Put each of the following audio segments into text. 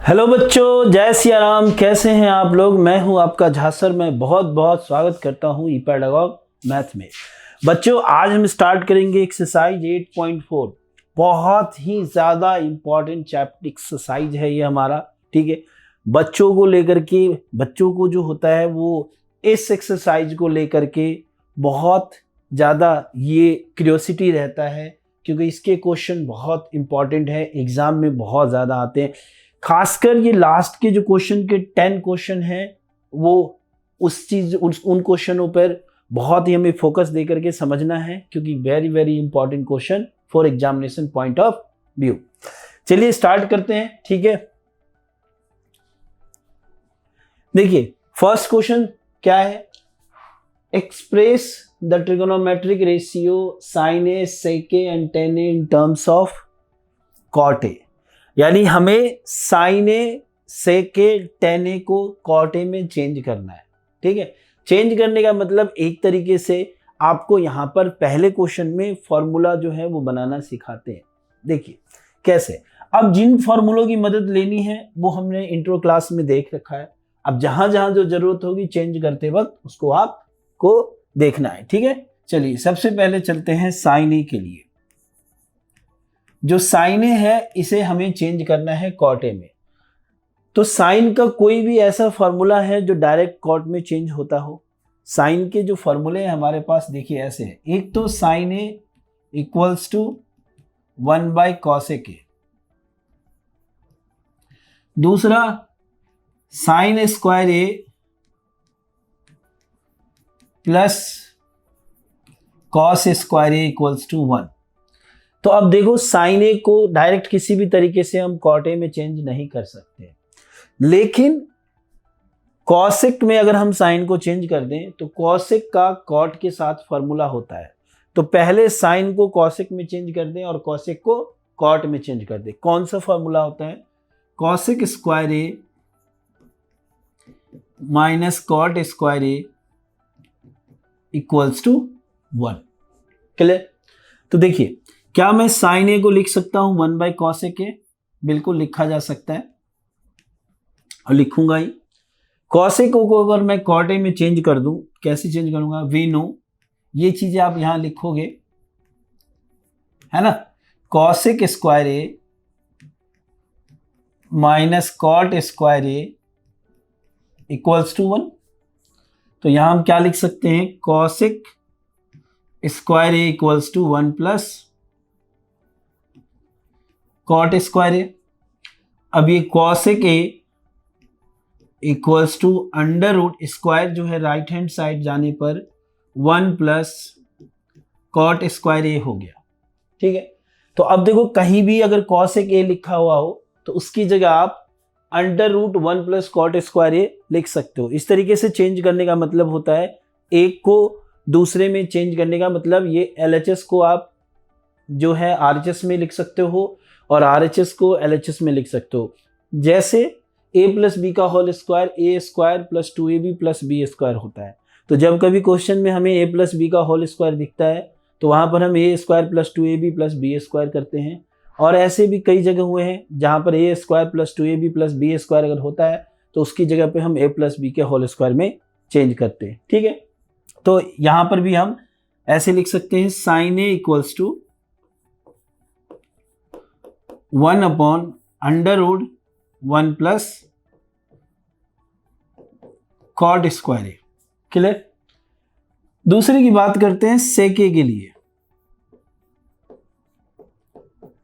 Hello बच्चों, जय सिया राम। कैसे हैं आप लोग? मैं हूं आपका झासर। मैं बहुत बहुत स्वागत करता हूं ई पेडागॉग मैथ में। बच्चों, आज हम स्टार्ट करेंगे एक्सरसाइज 8.4। बहुत ही ज़्यादा इम्पॉर्टेंट चैप्टर एक्सरसाइज है ये हमारा। ठीक है, बच्चों को लेकर के, बच्चों को जो होता है वो इस एक्सरसाइज को लेकर के बहुत ज़्यादा ये क्यूरियोसिटी रहता है, क्योंकि इसके क्वेश्चन बहुत इंपॉर्टेंट है, एग्ज़ाम में बहुत ज़्यादा आते हैं। खासकर ये लास्ट के जो क्वेश्चन के 10 क्वेश्चन हैं वो उन क्वेश्चनों पर बहुत ही हमें फोकस दे करके समझना है, क्योंकि very very important question for examination point of view. चलिए स्टार्ट करते हैं। ठीक है, देखिए फर्स्ट क्वेश्चन क्या है। Express the trigonometric ratio sine A sec and tan A in terms of cot A. यानी हमें sign A sec A ten ए को कॉट ए में चेंज करना है। ठीक है, चेंज करने का मतलब एक तरीके से आपको यहाँ पर पहले क्वेश्चन में फॉर्मूला जो है वो बनाना सिखाते हैं। देखिए कैसे। अब जिन फॉर्मूलों की मदद लेनी है वो हमने इंट्रो क्लास में देख रखा है। अब जहां जहां जो जरूरत होगी चेंज करते वक्त उसको आपको देखना है। ठीक है, चलिए सबसे पहले चलते हैं साइन ए के लिए। जो साइन ए है इसे हमें चेंज करना है कॉट ए में। तो साइन का कोई भी ऐसा फॉर्मूला है जो डायरेक्ट कॉट में चेंज होता हो? साइन के जो फॉर्मूले हमारे पास देखिए ऐसे है। एक तो sine A equals to 1/cos A के, दूसरा sine square A plus cos square A equals to 1। तो अब देखो, साइन ए को डायरेक्ट किसी भी तरीके से हम कॉट ए में चेंज नहीं कर सकते, लेकिन कॉसेक में अगर हम साइन को चेंज कर दें तो कॉसेक का कॉट के साथ फॉर्मूला होता है। तो पहले साइन को कॉसेक में चेंज कर दें और कॉसेक को कॉट में चेंज कर दें। कौन सा फॉर्मूला होता है? Cosec square A minus cot square A equals to 1। Clear? तो देखिए, क्या मैं साइन ए को लिख सकता हूं 1/cos ए के? बिल्कुल लिखा जा सकता है और लिखूंगा ही। cos ए को अगर मैं cot ए में चेंज कर दूं, कैसे चेंज करूंगा? वी नो, ये चीजें आप यहां लिखोगे, है ना। cosec square A minus cot square A equals to 1। तो यहां हम क्या लिख सकते हैं? cosec square A equals to 1 plus cot square A. अब ये cosec A equals to under root square जो है राइट हैंड साइड जाने पर 1 प्लस कॉट स्क्वायर ए हो गया। ठीक है, तो अब देखो, कहीं भी अगर कॉसेक ए लिखा हुआ हो तो उसकी जगह आप under root 1 plus cot square A लिख सकते हो। इस तरीके से चेंज करने का मतलब होता है, एक को दूसरे में चेंज करने का मतलब ये LHS को आप जो है RHS में लिख सकते हो और RHS को LHS में लिख सकते हो। जैसे a प्लस बी का whole square A square plus 2ab plus B square होता है। तो जब कभी क्वेश्चन में हमें a प्लस बी का होल स्क्वायर दिखता है तो वहां पर हम a square plus 2ab plus B square करते हैं। और ऐसे भी कई जगह हुए हैं जहां पर a square plus 2ab plus B square अगर होता है तो उसकी जगह पे हम a प्लस बी के होल स्क्वायर में चेंज करते हैं। ठीक है, तो यहां पर भी हम ऐसे लिख सकते हैं, sine A equals to 1 upon under root 1 plus cot square A. Clear? दूसरे की बात करते हैं सेक ए के लिए।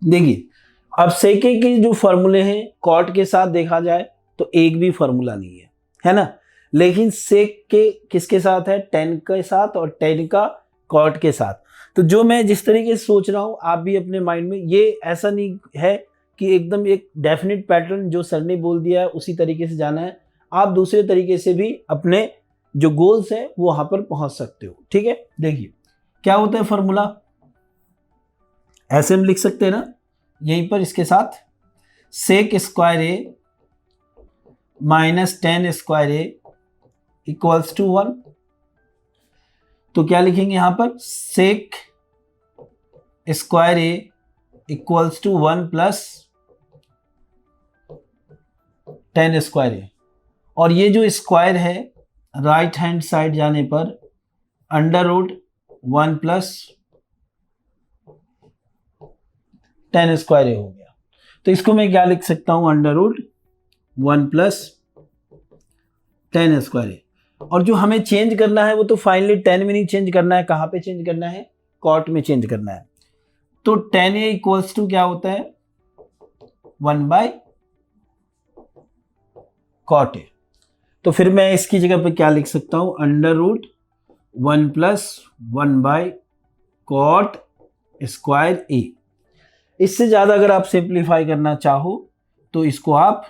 देखिए, अब सेक ए के जो फॉर्मूले हैं कॉट के साथ देखा जाए तो एक भी फॉर्मूला नहीं है ना। लेकिन सेक के किसके साथ है? टेन के साथ, और टेन का कॉट के साथ। तो जो मैं जिस तरीके से सोच रहा हूं, आप भी अपने माइंड में, ये ऐसा नहीं है कि एकदम एक डेफिनेट पैटर्न जो सर ने बोल दिया है उसी तरीके से जाना है। आप दूसरे तरीके से भी अपने जो गोल्स है वो वहां पर पहुंच सकते हो। ठीक है, देखिए क्या होता है फॉर्मूला, ऐसे हम लिख सकते हैं ना, यहीं पर इसके साथ sec square A minus tan square A equals to 1। तो क्या लिखेंगे यहां पर? Sec square A equals to 1 plus tan square A, और ये जो स्क्वायर है राइट हैंड साइड जाने पर under root 1 plus tan square A हो गया। तो इसको मैं क्या लिख सकता हूं, under root 1 plus tan square A. और जो हमें चेंज करना है वो तो फाइनली 10 में नहीं चेंज करना है, कहाँ पे चेंज करना है, कॉट में चेंज करना है। तो 10a इक्वल्स टू क्या होता है, 1 बाय कॉट ए। तो फिर मैं इसकी जगह पे क्या लिख सकता हूं, under root 1 plus 1 by cot square A. इससे ज़्यादा अगर आप सिंप्लीफाई करना चाहो तो इसको आप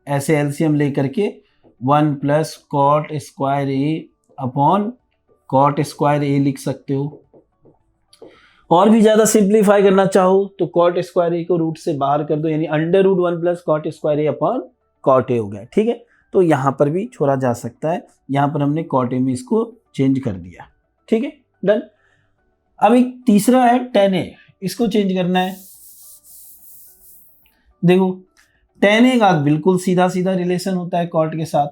ऐसे एलसीएम लेकर के 1 plus cot square A upon cot square A लिख सकते हो। और भी ज़्यादा सिंप्लीफाई करना चाहो तो कॉट स्क्वायर ए को रूट से बाहर कर दो, यानी under root 1 plus cot square A upon cot ए हो गया। ठीक है, तो यहाँ पर भी छोड़ा जा सकता है, यहाँ पर हमने कॉट ए में इसको चेंज कर दिया। ठीक है, डन। अब एक तीसरा है 10a, इसको चेंज करना है। देखो 10a का बिल्कुल सीधा सीधा रिलेशन होता है कॉट के साथ,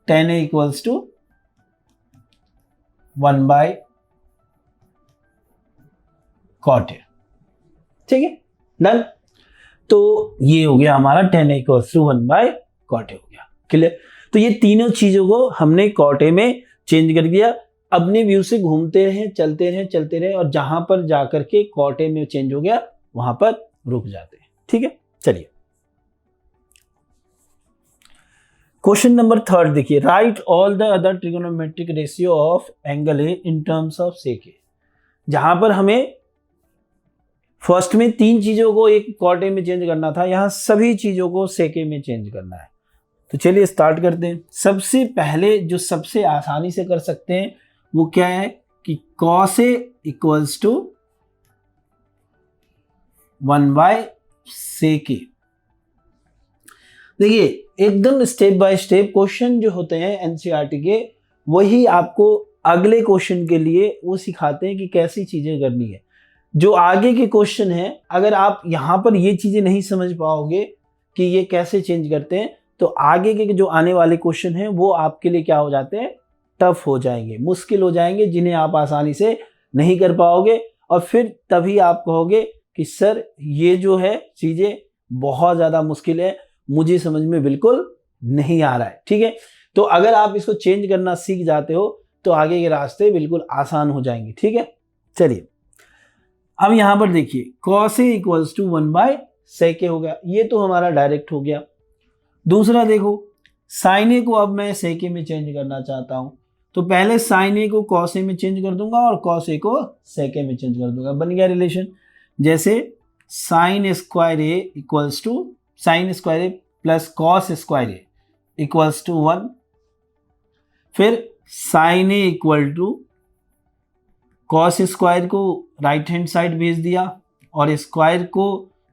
10a equals to 1 by cot ए। ठीक है, डन। तो ये हो गया हमारा 10a equals to 1 by cot ए हो गया, क्लियर। तो ये तीनों चीजों को हमने कॉट ए में चेंज कर दिया। अपने व्यू से घूमते रहे, चलते रहे और जहां पर जाकर के कॉट ए में चेंज हो गया वहां पर रुक जाते हैं। ठीक है, चलिए क्वेश्चन नंबर 3 देखिए, write all the other trigonometric ratio of angle A in terms of sec A. जहां पर हमें फर्स्ट में 3 चीजों को एक कॉट ए में चेंज करना था, यहां सभी चीजों को सेक ए में चेंज करना है। तो चलिए स्टार्ट करते हैं। सबसे पहले जो सबसे आसानी से कर सकते हैं वो क्या है कि cos A equals to 1 by sec A. देखिए एकदम स्टेप बाय स्टेप क्वेश्चन जो होते हैं एनसीईआरटी के, वही आपको अगले क्वेश्चन के लिए वो सिखाते हैं कि कैसी चीजें करनी है। जो आगे के क्वेश्चन है, अगर आप यहां पर ये चीजें नहीं समझ पाओगे कि ये कैसे चेंज करते हैं, तो आगे के जो आने वाले क्वेश्चन हैं वो आपके लिए क्या हो जाते हैं, टफ हो जाएंगे, मुश्किल हो जाएंगे, जिन्हें आप आसानी से नहीं कर पाओगे। और फिर तभी आप कहोगे कि सर ये जो है चीजें बहुत ज्यादा मुश्किल है, मुझे समझ में बिल्कुल नहीं आ रहा है। ठीक है, तो अगर आप इसको चेंज करना सीख जाते हो तो आगे के रास्ते बिल्कुल आसान हो जाएंगे। ठीक है, चलिए अब यहां पर देखिए cos A equals to 1 by sec A हो गया, ये तो हमारा डायरेक्ट हो गया। दूसरा देखो sin A को अब मैं sec A में चेंज करना चाहता हूं, तो पहले sin A को cos A में चेंज कर दूंगा और cos A को sec A में चेंज कर दूंगा। बन गया रिलेशन, जैसे sin square A equals to sin square A plus cos square A equals to 1, फिर sin A equal to cos square को राइट हैंड साइड भेज दिया और स्क्वायर को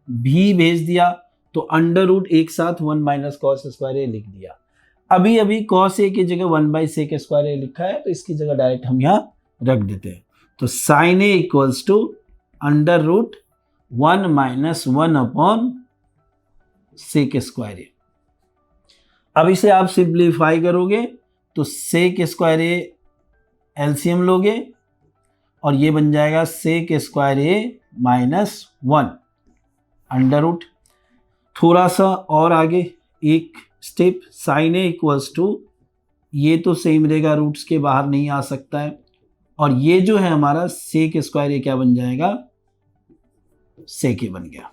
भी भेज दिया, तो अंडर रूट एक साथ 1 माइनस कॉस स्क्वायर ए लिख दिया। अभी अभी cos ए की जगह 1 बाई सेक स्क्वायर ए लिखा है, तो इसकी जगह डायरेक्ट हम यहाँ रख देते हैं। तो sin A equals to under root 1 minus 1 upon sec square A. अब इसे आप सिंप्लीफाई करोगे तो सेक स्क्वायर ए एलसीएम लोगे और ये बन जाएगा सेक स्क्वायर ए माइनस 1 अंडर रूट। थोड़ा सा और आगे एक step, sine A equals to, ये तो सेम रहेगा, रूट्स के बाहर नहीं आ सकता है, और ये जो है हमारा सेक स्क्वायर ए क्या बन जाएगा, सेक ए बन गया।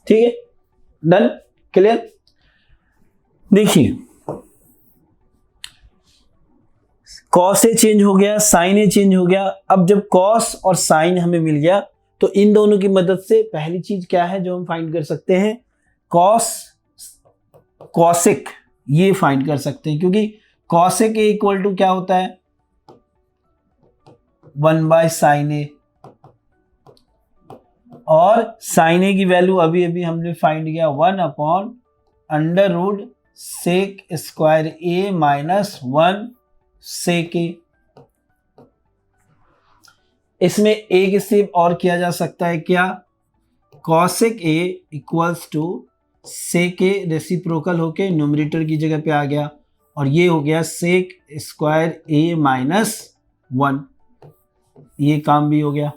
ठीक है, डन, क्लियर। देखिए कॉस ए चेंज हो गया, साइन ए चेंज हो गया। अब जब कॉस और साइन हमें मिल गया तो इन दोनों की मदद से पहली चीज क्या है जो हम फाइंड कर सकते हैं, कॉस कॉसेक, ये फाइंड कर सकते हैं, क्योंकि कॉसेक ए इक्वल टू क्या होता है 1 बाय साइन ए, और साइन ए की वैल्यू अभी अभी हमने फाइंड किया 1 upon under root sec square A minus 1 sec A. इसमें एक स्टेप और किया जा सकता है, क्या, cosec A equals to sec A reciprocal होके न्यूमरेटर की जगह पे आ गया और ये हो गया सेक स्क्वायर ए माइनस 1, ये काम भी हो गया।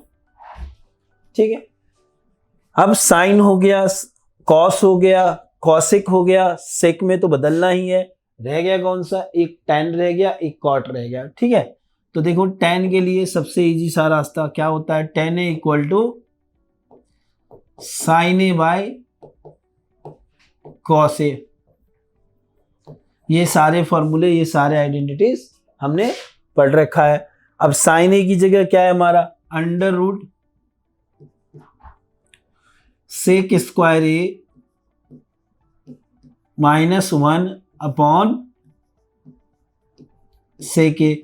ठीक है, अब साइन हो गया, कॉस हो गया, कॉसेक हो गया, सेक में तो बदलना ही है, रह गया कौन सा, एक tan रह गया, एक कॉट रह गया। ठीक है, तो देखो tan के लिए सबसे इजी सा रास्ता क्या होता है, tan A equal to sine A by cos A. ये सारे फॉर्मूले, ये सारे आइडेंटिटीज हमने पढ़ रखा है। अब साइन ए की जगह क्या है हमारा, अंडर रूट सेक स्क्वायर ए माइनस 1 अपॉन सेक ए,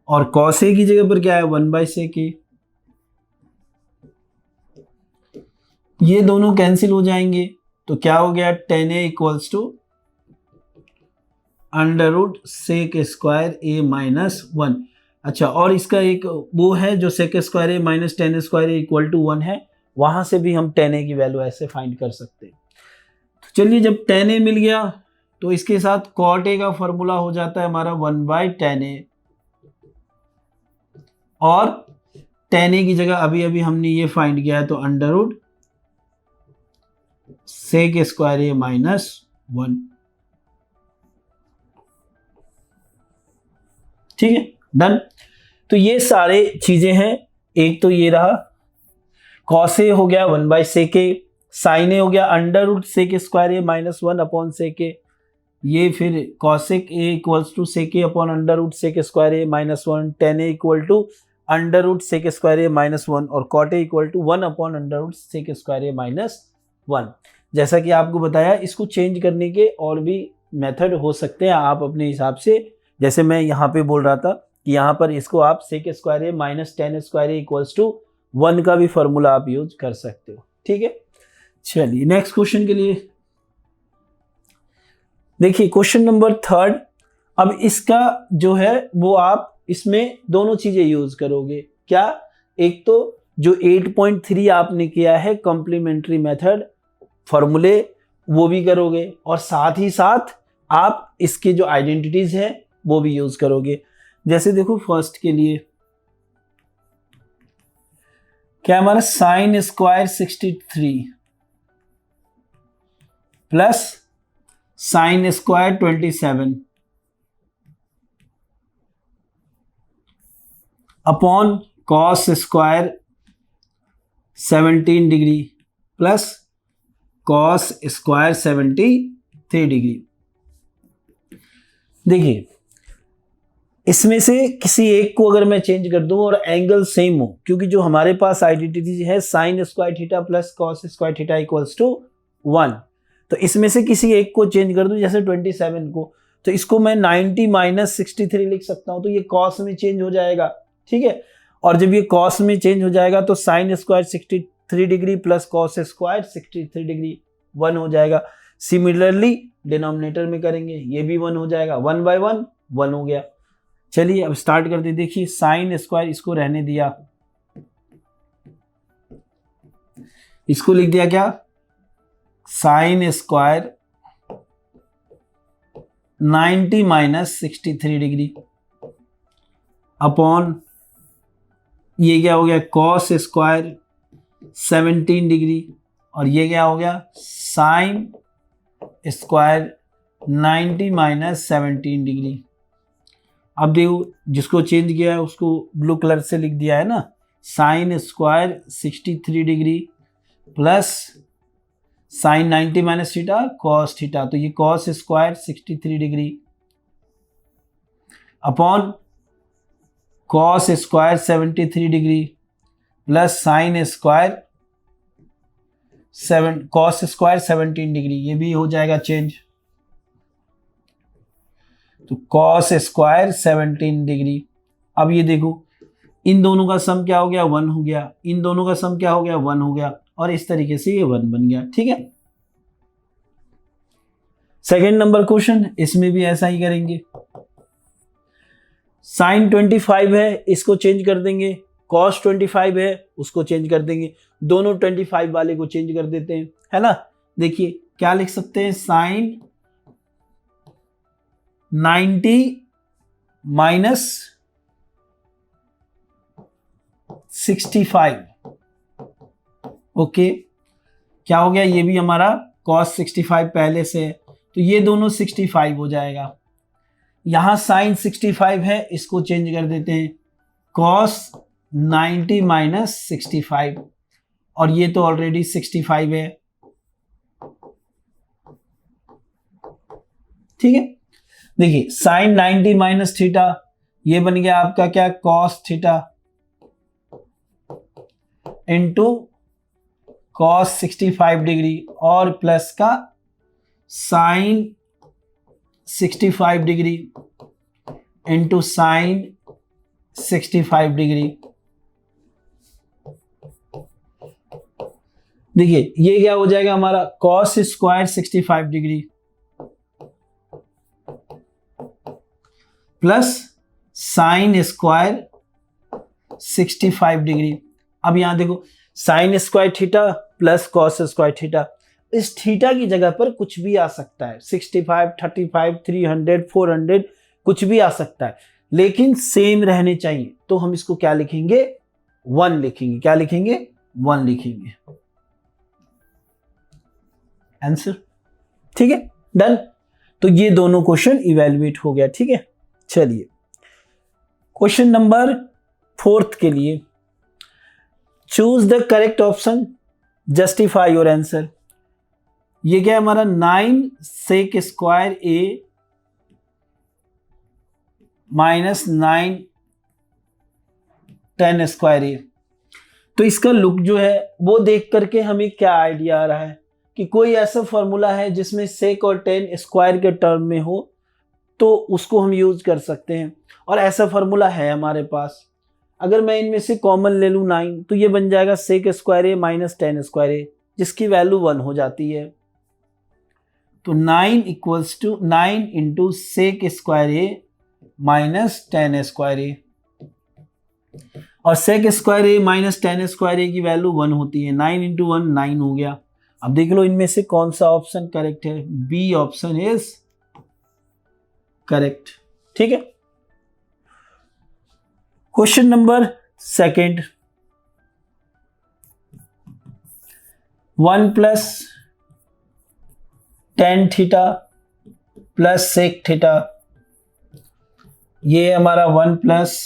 और कॉस ए की जगह पर क्या है 1 बाय सेक ए। ये दोनों कैंसिल हो जाएंगे तो क्या हो गया, tan A equals to under root sec square A minus 1। अच्छा, और इसका एक वो है जो sec square A minus tan square A equal to 1 है, वहां से भी हम tan ए की वैल्यू ऐसे फाइंड कर सकते हैं। तो चलिए, जब tan ए मिल गया तो इसके साथ cot ए का फॉर्मूला हो जाता है हमारा 1 बाय tan ए, और tan ए की जगह अभी अभी हमने ये फाइंड किया है तो अंडर रूट सेक स्क्वायर ए माइनस 1। ठीक है, डन। तो ये सारे चीजें हैं, एक तो ये रहा कॉस ए हो गया 1 by sec A, sine A हो गया under root sec square A minus 1 upon sec A, ये फिर cosec A equals to sec A upon under root sec square A minus 1, tan A equal to under root sec square A minus 1, और cot A equal to 1 upon under root sec square A minus 1। जैसा कि आपको बताया, इसको change करने के और भी मेथड हो सकते हैं, आप अपने हिसाब से, जैसे मैं यहाँ पे बोल रहा था कि यहाँ पर इसको आप sec square A minus tan square A equals to 1 का भी फॉर्मूला आप यूज कर सकते हो। ठीक है, चलिए नेक्स्ट क्वेश्चन के लिए देखिए, क्वेश्चन नंबर 3। अब इसका जो है वो आप इसमें दोनों चीजें यूज करोगे। क्या, एक तो जो 8.3 आपने किया है कॉम्प्लीमेंट्री मेथड फॉर्मूले, वो भी करोगे, और साथ ही साथ आप इसके जो आइडेंटिटीज हैं वो भी यूज करोगे। जैसे देखो, फर्स्ट के लिए क्या हमारा sine square 63 plus sine square 27 upon cos square 17 degree plus cos square 73 degree. देखिए, इसमें से किसी एक को अगर मैं चेंज कर दूं और एंगल सेम हो, क्योंकि जो हमारे पास आइडेंटिटी है sine square theta plus cos square theta equals to 1, तो इसमें से किसी एक को चेंज कर दूं, जैसे 27 को, तो इसको मैं 90 माइनस 63 लिख सकता हूं, तो ये कॉस में चेंज हो जाएगा। ठीक है, और जब ये कॉस में चेंज हो जाएगा तो sine square 63 degree plus cos square 63 degree 1 हो जाएगा। सिमिलरली डिनोमिनेटर में करेंगे, ये भी 1 हो जाएगा, 1 बाय 1 1 हो गया। चलिए अब स्टार्ट करते, देखिए साइन स्क्वायर इसको रहने दिया, इसको लिख दिया क्या, sine square 90 minus 63 degree upon ये क्या हो गया, कॉस स्क्वायर 17 डिग्री, और ये क्या हो गया, साइन स्क्वायर 90 माइनस 17 डिग्री। अब देखो, जिसको चेंज किया है उसको ब्लू कलर से लिख दिया है ना, sine square 63 degree plus sign 90 minus theta cos theta, तो ये cos square 63 degree upon cos square 73 degree plus sine square cos square 17 degree, ये भी हो जाएगा चेंज, तो कॉस स्क्वायर 17 डिग्री। अब ये देखो, इन दोनों का सम क्या हो गया, 1 हो गया, इन दोनों का सम क्या हो गया, 1 हो गया, और इस तरीके से ये 1 बन गया। ठीक है, सेकेंड नंबर क्वेश्चन, इसमें भी ऐसा ही करेंगे। साइन 25 है, इसको चेंज कर देंगे, cos 25 है उसको चेंज कर देंगे, दोनों 25 वाले को चेंज कर देते हैं, है ना। देखिए क्या लिख सकते हैं, साइन 90 माइनस 65। ओके, क्या हो गया, ये भी हमारा cos 65 पहले से है तो ये दोनों 65 हो जाएगा। यहां साइन 65 है, इसको चेंज कर देते हैं cos 90 माइनस 65, और ये तो ऑलरेडी 65 है, ठीक है। देखिए साइन 90 माइनस थीटा, ये बन गया आपका क्या, cos theta into cos 65 degree और प्लस का sine 65 degree into sine 65 degree. देखिए ये क्या हो जाएगा हमारा, cos square 65 degree plus sine square 65 degree. अब यहां देखो sine square theta plus cos square theta, इस थीटा की जगह पर कुछ भी आ सकता है, 65, 35, 300, 400 कुछ भी आ सकता है, लेकिन सेम रहने चाहिए। तो हम इसको क्या लिखेंगे, 1 लिखेंगे। क्या लिखेंगे, 1 लिखेंगे, आंसर, ठीक है, डन। तो ये दोनों क्वेश्चन इवेलुएट हो गया, ठीक है। चलिए क्वेश्चन नंबर 4 के लिए, choose the correct option, justify your answer. ये क्या है हमारा, 9 सेक square A minus 9 tan square A. तो इसका लुक जो है वो देख करके हमें क्या आइडिया आ रहा है कि कोई ऐसा फॉर्मूला है जिसमें सेक और tan स्क्वायर के टर्म में हो तो उसको हम यूज कर सकते हैं, और ऐसा फॉर्मूला है हमारे पास। अगर मैं इनमें से कॉमन ले लूँ 9 तो ये बन जाएगा sec square A minus tan square A, जिसकी वैल्यू 1 हो जाती है। तो 9 equals to 9 into sec square A minus tan square A, और sec square A minus tan square A की वैल्यू 1 होती है। 9 इंटू 1 9 हो गया। अब देख लो इनमें से कौन सा ऑप्शन करेक्ट है, बी ऑप्शन इज करेक्ट, ठीक है। Question number 2, 1 plus tan theta plus sec theta, ये हमारा 1 plus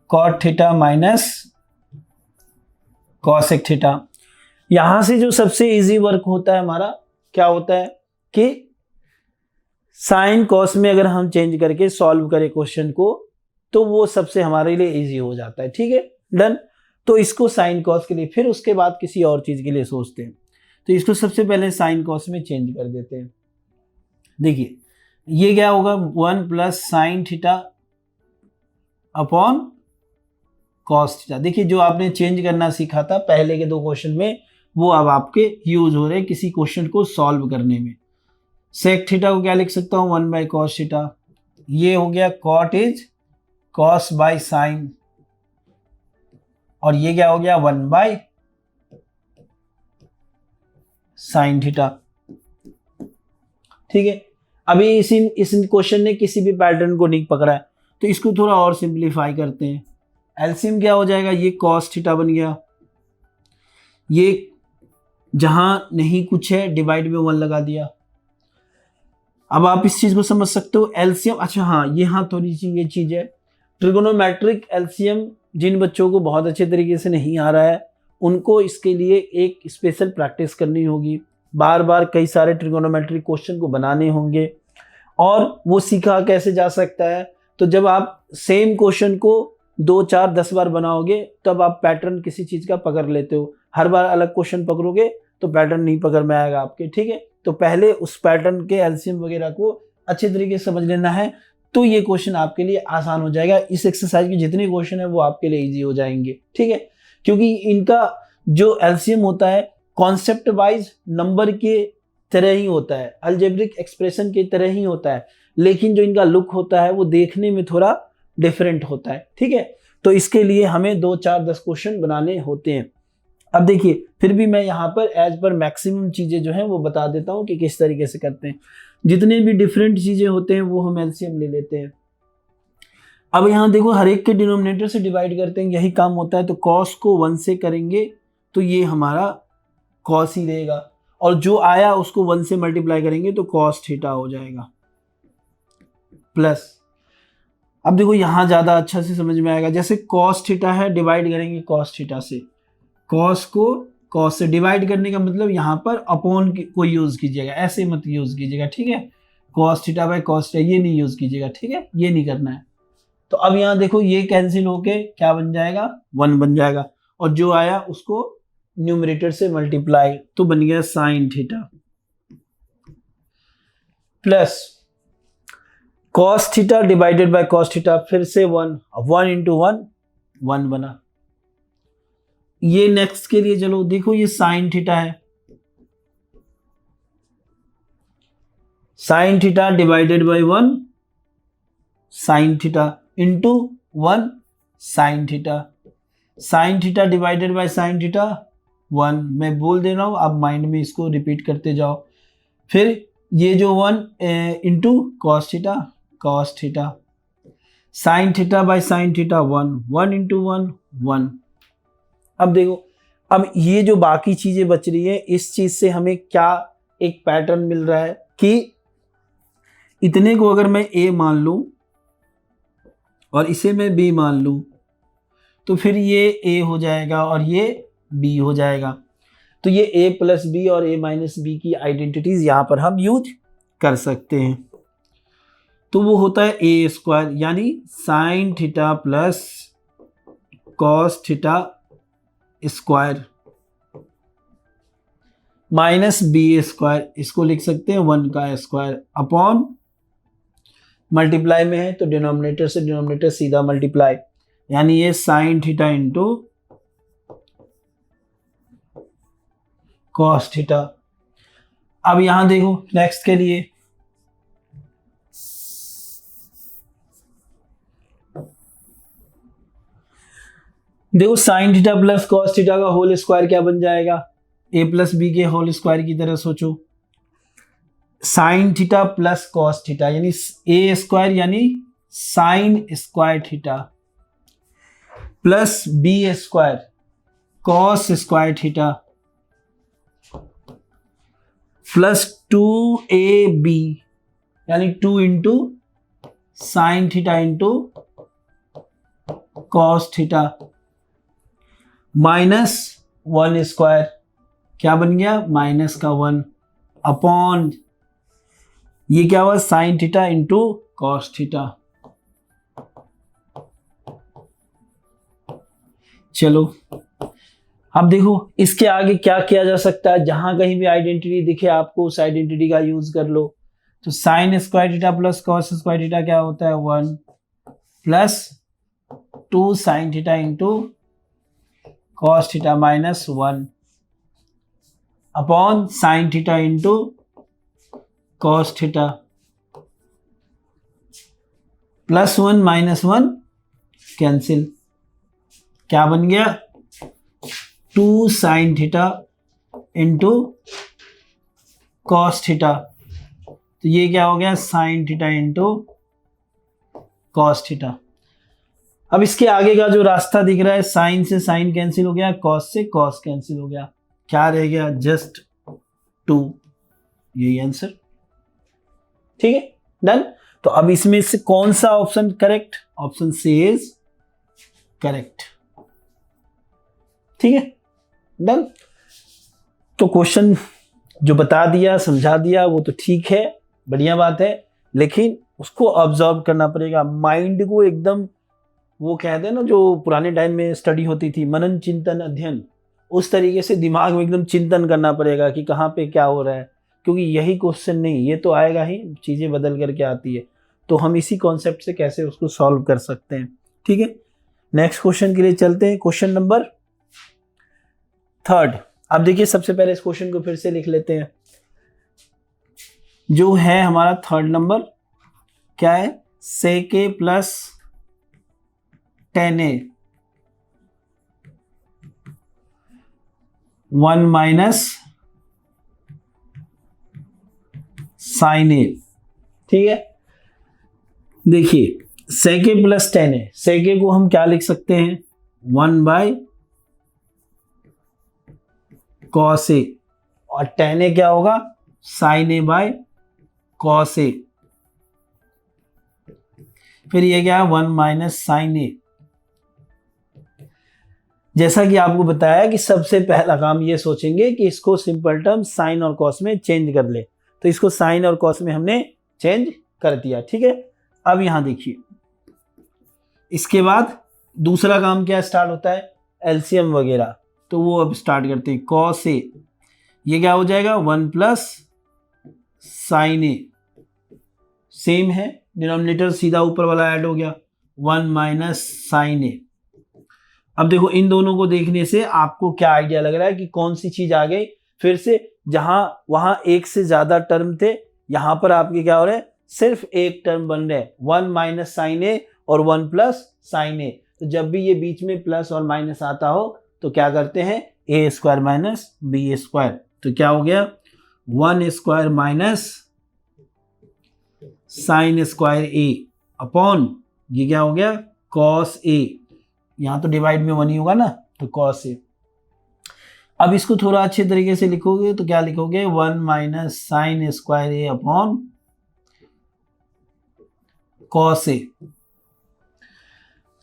cot theta minus cosec theta. यहां से जो सबसे इजी वर्क होता है हमारा क्या होता है कि साइन कॉस में अगर हम चेंज करके सॉल्व करें क्वेश्चन को तो वो सबसे हमारे लिए इजी हो जाता है, ठीक है, डन। तो इसको साइन कॉस के लिए, फिर उसके बाद किसी और चीज के लिए सोचते हैं। तो इसको सबसे पहले साइन कॉस में चेंज कर देते हैं। देखिए ये क्या होगा, 1 plus sine theta upon cos theta. देखिए जो आपने चेंज करना सीखा था पहले के 2 क्वेश्चन में, वो अब आपके यूज हो रहे हैं किसी क्वेश्चन को सॉल्व करने में। सेक थीटा को क्या लिख सकता हूं, 1 बाई कॉस थीटा। ये हो गया cot is cos by sine, और ये क्या हो गया 1 बाई साइन थीटा, ठीक है। अभी इस क्वेश्चन ने किसी भी पैटर्न को नहीं पकड़ा है तो इसको थोड़ा और सिंप्लीफाई करते हैं। एलसीएम क्या हो जाएगा, ये कॉस थीटा बन गया, ये जहां नहीं कुछ है डिवाइड में 1 लगा दिया। अब आप इस चीज को समझ सकते हो, एलसीएम, अच्छा हाँ यहाँ थोड़ी सी ये चीज है, ट्रिगोनोमेट्रिक एलसीएम जिन बच्चों को बहुत अच्छे तरीके से नहीं आ रहा है उनको इसके लिए एक स्पेशल प्रैक्टिस करनी होगी, बार बार कई सारे ट्रिगोनोमेट्रिक क्वेश्चन को बनाने होंगे। और वो सीखा कैसे जा सकता है, तो जब आप सेम क्वेश्चन को 2, 4, 10 बार बनाओगे तब आप पैटर्न किसी चीज का पकड़ लेते हो। हर बार अलग क्वेश्चन पकड़ोगे तो पैटर्न नहीं पकड़ में आएगा आपके, ठीक है। तो पहले उस पैटर्न के एलसीएम वगैरह को अच्छे तरीके से समझ लेना है, तो ये क्वेश्चन आपके लिए आसान हो जाएगा। इस एक्सरसाइज के जितने क्वेश्चन है वो आपके लिए इजी हो जाएंगे, ठीक है, क्योंकि इनका जो एलसीएम होता है कॉन्सेप्ट वाइज नंबर के तरह ही होता है, अलजेब्रिक एक्सप्रेशन की तरह ही होता है, लेकिन जो इनका लुक होता है वो देखने में थोड़ा डिफरेंट होता है, ठीक है। तो इसके लिए हमें 2 4 10 क्वेश्चन बनाने होते हैं। अब देखिए फिर भी मैं यहाँ पर एज पर मैक्सिमम चीजें जो है वो बता देता हूँ कि किस तरीके से करते हैं। जितने भी डिफरेंट चीजें होते हैं वो हम एलसीएम ले लेते हैं। अब यहाँ देखो हर एक के डिनोमिनेटर से डिवाइड करते हैं, यही काम होता है। तो कॉस को 1 से करेंगे तो ये हमारा कॉस ही रहेगा, और जो आया उसको 1 से मल्टीप्लाई करेंगे तो कॉस थीटा हो जाएगा प्लस। अब देखो यहाँ ज्यादा अच्छा से समझ में आएगा, जैसे कॉस थीटा है डिवाइड करेंगे कॉस थीटा से, कॉस को कॉस से डिवाइड करने का मतलब यहाँ पर अपॉन को यूज कीजिएगा, ऐसे मत यूज कीजिएगा, ठीक है। Cos theta by cos theta ये नहीं यूज कीजिएगा, ठीक है, ये नहीं करना है। तो अब यहाँ देखो ये कैंसिल होके क्या बन जाएगा, 1 बन जाएगा, और जो आया उसको न्यूमरेटर से मल्टीप्लाई, तो बन गया sign theta plus cos theta divided by cos theta, फिर से 1, 1 इंटू 1 1 बना। ये नेक्स्ट के लिए चलो देखो ये साइन थीटा है, sine theta divided by 1 sign theta into 1 sine theta, sine theta divided by sine theta 1। मैं बोल दे रहा हूं, आप माइंड में इसको रिपीट करते जाओ। फिर ये जो 1 into cos theta cos theta, sine theta by sine theta 1, 1 into 1 1। अब देखो अब ये जो बाकी चीजें बच रही है, इस चीज से हमें क्या एक पैटर्न मिल रहा है कि इतने को अगर मैं a मान लूं और इसे मैं b मान लूं तो फिर ये a हो जाएगा और ये b हो जाएगा। तो ये a प्लस बी और a माइनस बी की आइडेंटिटीज यहां पर हम यूज कर सकते हैं। तो वो होता है a स्क्वायर, यानी sine theta plus cos theta square minus b square, इसको लिख सकते हैं 1 का स्क्वायर अपॉन, मल्टीप्लाई में है तो डिनोमिनेटर से डिनोमिनेटर सीधा मल्टीप्लाई, यानी ये sine theta into cos theta. अब यहां देखो नेक्स्ट के लिए देखो sine theta plus cos theta का होल स्क्वायर क्या बन जाएगा, ए प्लस बी के होल स्क्वायर की तरह सोचो। Sine theta plus cos theta यानी ए स्क्वायर यानी sine square theta plus B square cos square theta plus 2ab यानी 2 into sine theta into cos theta minus 1 square, क्या बन गया माइनस का 1 अपॉन, ये क्या हुआ sign theta into cos theta. चलो अब देखो इसके आगे क्या किया जा सकता है, जहां कहीं भी आइडेंटिटी दिखे आपको उस आइडेंटिटी का यूज कर लो। तो sine square theta plus cos square theta क्या होता है 1 plus 2 sign theta into cos theta minus 1 upon sine theta into cos theta plus 1 minus 1 cancel, क्या बन गया 2 sign theta into cos theta, तो ये क्या हो गया sign theta into cos theta. अब इसके आगे का जो रास्ता दिख रहा है, साइन से साइन कैंसिल हो गया, कॉस से कॉस कैंसिल हो गया, क्या रह गया जस्ट 2, यही आंसर, ठीक है डन। तो अब इसमें से कौन सा option correct, option C is correct, ठीक है डन। तो क्वेश्चन जो बता दिया समझा दिया वो तो ठीक है, बढ़िया बात है, लेकिन उसको ऑब्जर्व करना पड़ेगा, माइंड को एकदम, वो कहते हैं ना जो पुराने टाइम में स्टडी होती थी मनन चिंतन अध्ययन, उस तरीके से दिमाग में एकदम चिंतन करना पड़ेगा कि कहाँ पे क्या हो रहा है, क्योंकि यही क्वेश्चन नहीं ये तो आएगा ही, चीज़ें बदल करके आती है, तो हम इसी कॉन्सेप्ट से कैसे उसको सॉल्व कर सकते हैं, ठीक है। नेक्स्ट क्वेश्चन के लिए चलते हैं, क्वेश्चन नंबर 3। अब देखिए सबसे पहले इस क्वेश्चन को फिर से लिख लेते हैं, जो है हमारा 3rd नंबर क्या है, सेक ए प्लस टेन ए 1 माइनस साइन ए। ठीक है, देखिए सेके प्लस टेन ए, सेके को हम क्या लिख सकते हैं 1 बाय कॉस ए, और टेन ए क्या होगा साइन ए बाय कॉस ए, फिर ये क्या है 1 माइनस साइन ए। जैसा कि आपको बताया कि सबसे पहला काम ये सोचेंगे कि इसको सिंपल टर्म साइन और कॉस में चेंज कर ले, तो इसको साइन और कॉस में हमने चेंज कर दिया। ठीक है, अब यहां देखिए इसके बाद दूसरा काम क्या स्टार्ट होता है एलसीएम वगैरह, तो वो अब स्टार्ट करते हैं कॉस ए, ये क्या हो जाएगा 1 प्लस साइन ए, सेम है डिनोमिनेटर सीधा ऊपर वाला ऐड हो गया 1 माइनस साइन ए। अब देखो इन दोनों को देखने से आपको क्या आइडिया लग रहा है कि कौन सी चीज आ गई फिर से, जहां वहां एक से ज्यादा टर्म थे यहां पर आपके क्या हो रहे हैं सिर्फ एक टर्म बन रहे हैं 1 माइनस साइन ए और 1 प्लस साइन ए। तो जब भी ये बीच में प्लस और माइनस आता हो तो क्या करते हैं ए स्क्वायर माइनस बी स्क्वायर, तो क्या हो गया 1 square minus sine square A upon ये क्या हो गया कॉस ए, यहां तो डिवाइड में 1 ही होगा ना, तो कॉस ए। अब इसको थोड़ा अच्छे तरीके से लिखोगे तो क्या लिखोगे 1 minus sine square A upon cos A.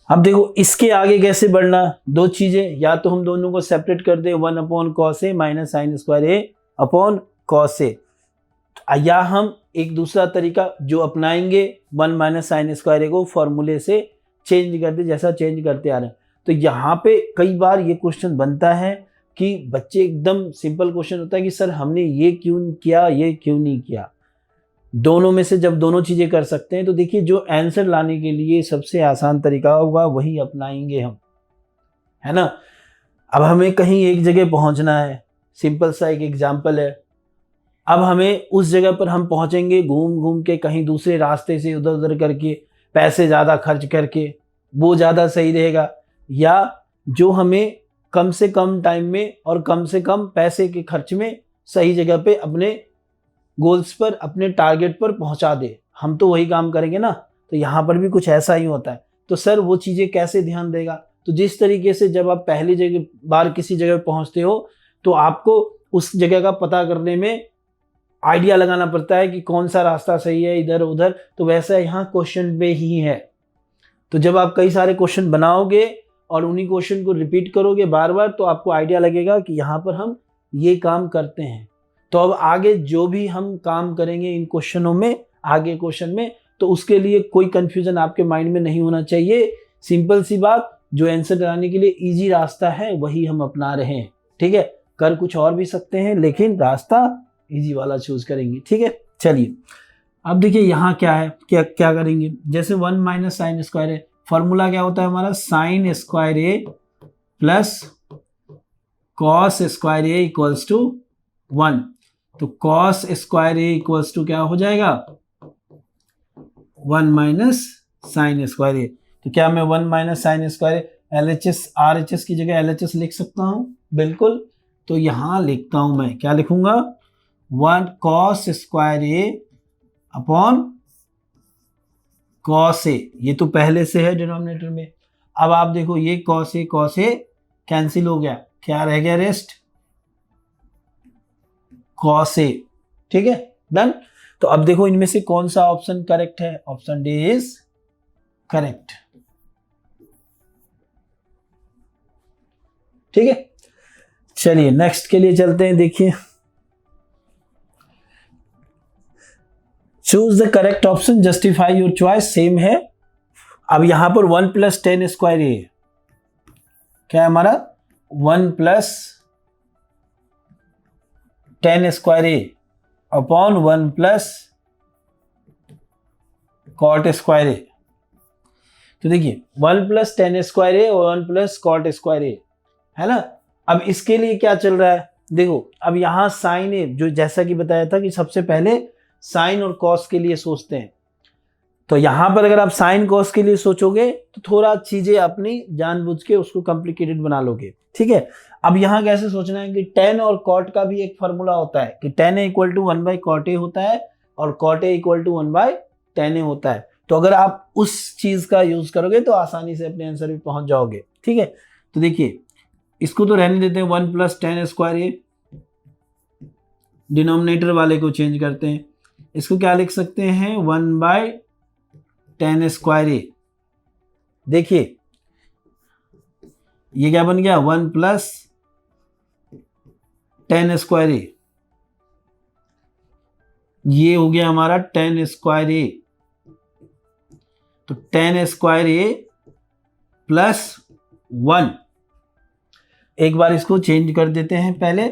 अब देखो इसके आगे कैसे बढ़ना, दो चीजें, या तो हम दोनों को सेपरेट कर दे 1 upon cos A minus sine square A upon cos A, या हम एक दूसरा तरीका जो अपनाएंगे 1 माइनस साइन स्क्वायर ए को फॉर्मूले से चेंज कर दे जैसा चेंज करते आ रहे हैं। तो यहाँ पे कई बार ये क्वेश्चन बनता है कि बच्चे एकदम सिंपल क्वेश्चन होता है कि सर हमने ये क्यों किया ये क्यों नहीं किया। दोनों में से जब दोनों चीजें कर सकते हैं तो देखिए जो आंसर लाने के लिए सबसे आसान तरीका होगा वही अपनाएंगे हम, है ना। अब हमें कहीं एक जगह पहुंचना है, सिंपल सा एक एग्जाम्पल है, अब हमें उस जगह पर हम पहुंचेंगे घूम घूम के कहीं दूसरे रास्ते से उधर उधर करके पैसे ज़्यादा खर्च करके, वो ज़्यादा सही रहेगा, या जो हमें कम से कम टाइम में और कम से कम पैसे के खर्च में सही जगह पे अपने गोल्स पर अपने टारगेट पर पहुंचा दे, हम तो वही काम करेंगे ना। तो यहाँ पर भी कुछ ऐसा ही होता है। तो सर वो चीज़ें कैसे ध्यान देगा, तो जिस तरीके से जब आप पहली बार किसी जगह पहुँचते हो तो आपको उस जगह का पता करने में आइडिया लगाना पड़ता है कि कौन सा रास्ता सही है इधर उधर, तो वैसा यहाँ क्वेश्चन पे ही है। तो जब आप कई सारे क्वेश्चन बनाओगे और उन्हीं क्वेश्चन को रिपीट करोगे बार बार तो आपको आइडिया लगेगा कि यहाँ पर हम ये काम करते हैं। तो अब आगे जो भी हम काम करेंगे इन क्वेश्चनों में, आगे क्वेश्चन में, तो उसके लिए कोई कंफ्यूजन आपके माइंड में नहीं होना चाहिए। सिंपल सी बात, जो आंसर कराने के लिए इजी रास्ता है वही हम अपना रहे हैं। ठीक है, कर कुछ और भी सकते हैं लेकिन रास्ता इजी वाला चूज करेंगे। ठीक है, चलिए अब देखिए यहाँ क्या है, क्या क्या करेंगे। जैसे 1 माइनस साइन स्क्वायर है, फॉर्मूला क्या होता है हमारा sine square A plus cos square A equals to 1। तो cos square A equals to क्या हो जाएगा 1 माइनस साइन स्क्वायर ए। तो क्या मैं 1 minus sine square LHS RHS की जगह LHS लिख सकता हूं? बिल्कुल। तो यहां लिखता हूं, मैं क्या लिखूंगा 1 cos square A upon cos A, ये तो पहले से है डिनोमिनेटर में। अब आप देखो ये कॉस ए कैंसिल हो गया, क्या रह गया रेस्ट कॉस ए। ठीक है, डन। तो अब देखो इनमें से कौन सा ऑप्शन करेक्ट है, ऑप्शन डी इज करेक्ट। ठीक है, चलिए नेक्स्ट के लिए चलते हैं। देखिए choose the correct option, justify your choice, same है। अब यहां पर 1 प्लस 10 स्क्वायर ए क्या है हमारा 1 plus 10 square A upon 1 plus cot square A. तो देखिए 1 प्लस 10 स्क्वायर ए और 1 प्लस कॉट स्क्वायर ए है ना। अब इसके लिए क्या चल रहा है, देखो अब यहां साइन ए, जो जैसा कि बताया था कि सबसे पहले साइन और कॉस के लिए सोचते हैं। तो यहां पर अगर आप साइन कॉस के लिए सोचोगे तो थोड़ा चीजें अपनी जानबूझ के उसको कॉम्प्लिकेटेड बना लोगे, ठीक है। अब यहां कैसे सोचना है कि टेन और कॉट का भी एक फॉर्मूला होता है कि tan a equal to 1/cot a होता है और cot A equal to 1/tan a होता है। तो अगर आप उस चीज का यूज करोगे तो आसानी से अपने आंसर भी पहुंच जाओगे, ठीक है। तो देखिए इसको तो रहने देते हैं 1+tan² a, डिनोमिनेटर वाले को चेंज करते हैं, इसको क्या लिख सकते हैं 1/tan² a। देखिए ये क्या बन गया 1+tan² a, ये हो गया हमारा tan² a। तो tan² a प्लस 1, एक बार इसको चेंज कर देते हैं, पहले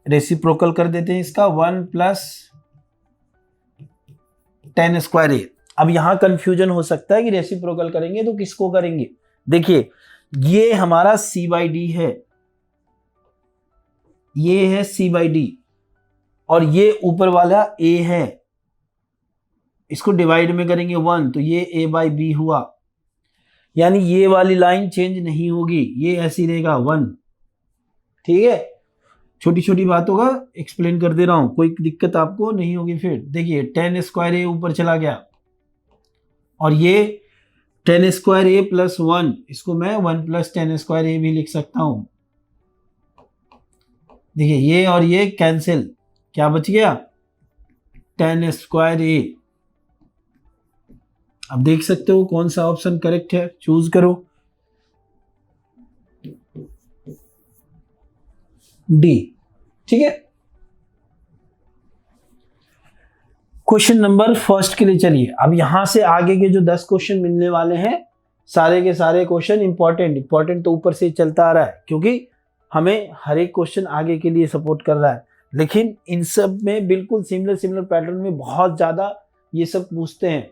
रेसिप्रोकल कर देते हैं इसका 1+tan² a। अब यहां कंफ्यूजन हो सकता है कि रेसिप्रोकल करेंगे तो किसको करेंगे। देखिए ये हमारा c/d है, ये है c/d और ये ऊपर वाला a है, इसको डिवाइड में करेंगे 1 तो ये a/b हुआ, यानी ये वाली लाइन चेंज नहीं होगी, ये ऐसी रहेगा 1, ठीक है। छोटी छोटी बातों का एक्सप्लेन कर दे रहा हूं, कोई दिक्कत आपको नहीं होगी। फिर देखिए tan² a ऊपर चला गया और ये tan² a प्लस 1, इसको मैं 1+tan² a भी लिख सकता हूं। देखिए ये और ये कैंसिल, क्या बच गया tan² a। अब देख सकते हो कौन सा ऑप्शन करेक्ट है, चूज करो, डी, ठीक है। क्वेश्चन नंबर फर्स्ट के लिए चलिए। अब यहां से आगे के जो 10 क्वेश्चन मिलने वाले हैं सारे के सारे क्वेश्चन इंपॉर्टेंट तो ऊपर से चलता आ रहा है क्योंकि हमें हर एक क्वेश्चन आगे के लिए सपोर्ट कर रहा है, लेकिन इन सब में बिल्कुल सिमिलर पैटर्न में बहुत ज्यादा ये सब पूछते हैं।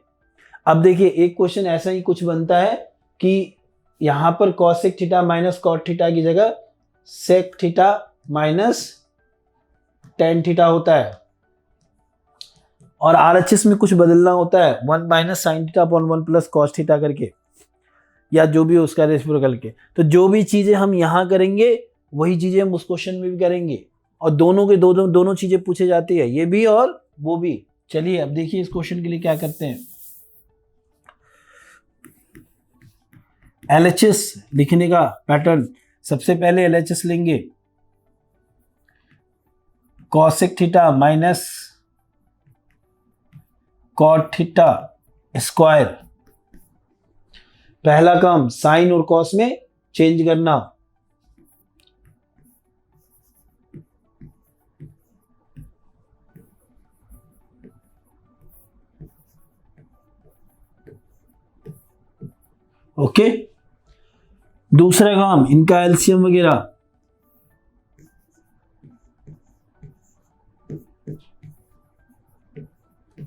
अब देखिए एक क्वेश्चन ऐसा ही कुछ बनता है कि यहां पर cosec theta minus cot theta की जगह sec theta minus tan theta होता है और RHS में कुछ बदलना होता है 1 - sin theta upon 1 + cos theta करके, या जो भी उसका रेसिप्रोकल के। तो जो भी चीजें हम यहां करेंगे वही चीजें हम उस क्वेश्चन में भी करेंगे और दोनों के दोनों चीजें पूछे जाती है, ये भी और वो भी। चलिए अब देखिए इस क्वेश्चन के लिए क्या करते हैं। LHS लिखने का पैटर्न, सबसे पहले LHS लेंगे cosec theta minus cot theta square, पहला काम साइन और कॉस में चेंज करना, ओके। दूसरा काम इनका एलसीएम वगैरह,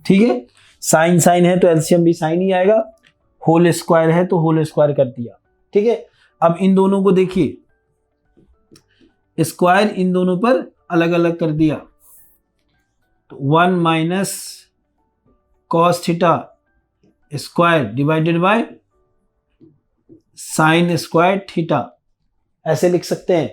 ठीक है। साइन है तो एलसीएम भी साइन ही आएगा, होल स्क्वायर है तो होल स्क्वायर कर दिया, ठीक है। अब इन दोनों को देखिए, स्क्वायर इन दोनों पर अलग अलग कर दिया तो 1 - cos theta square divided by sine square theta, ऐसे लिख सकते हैं।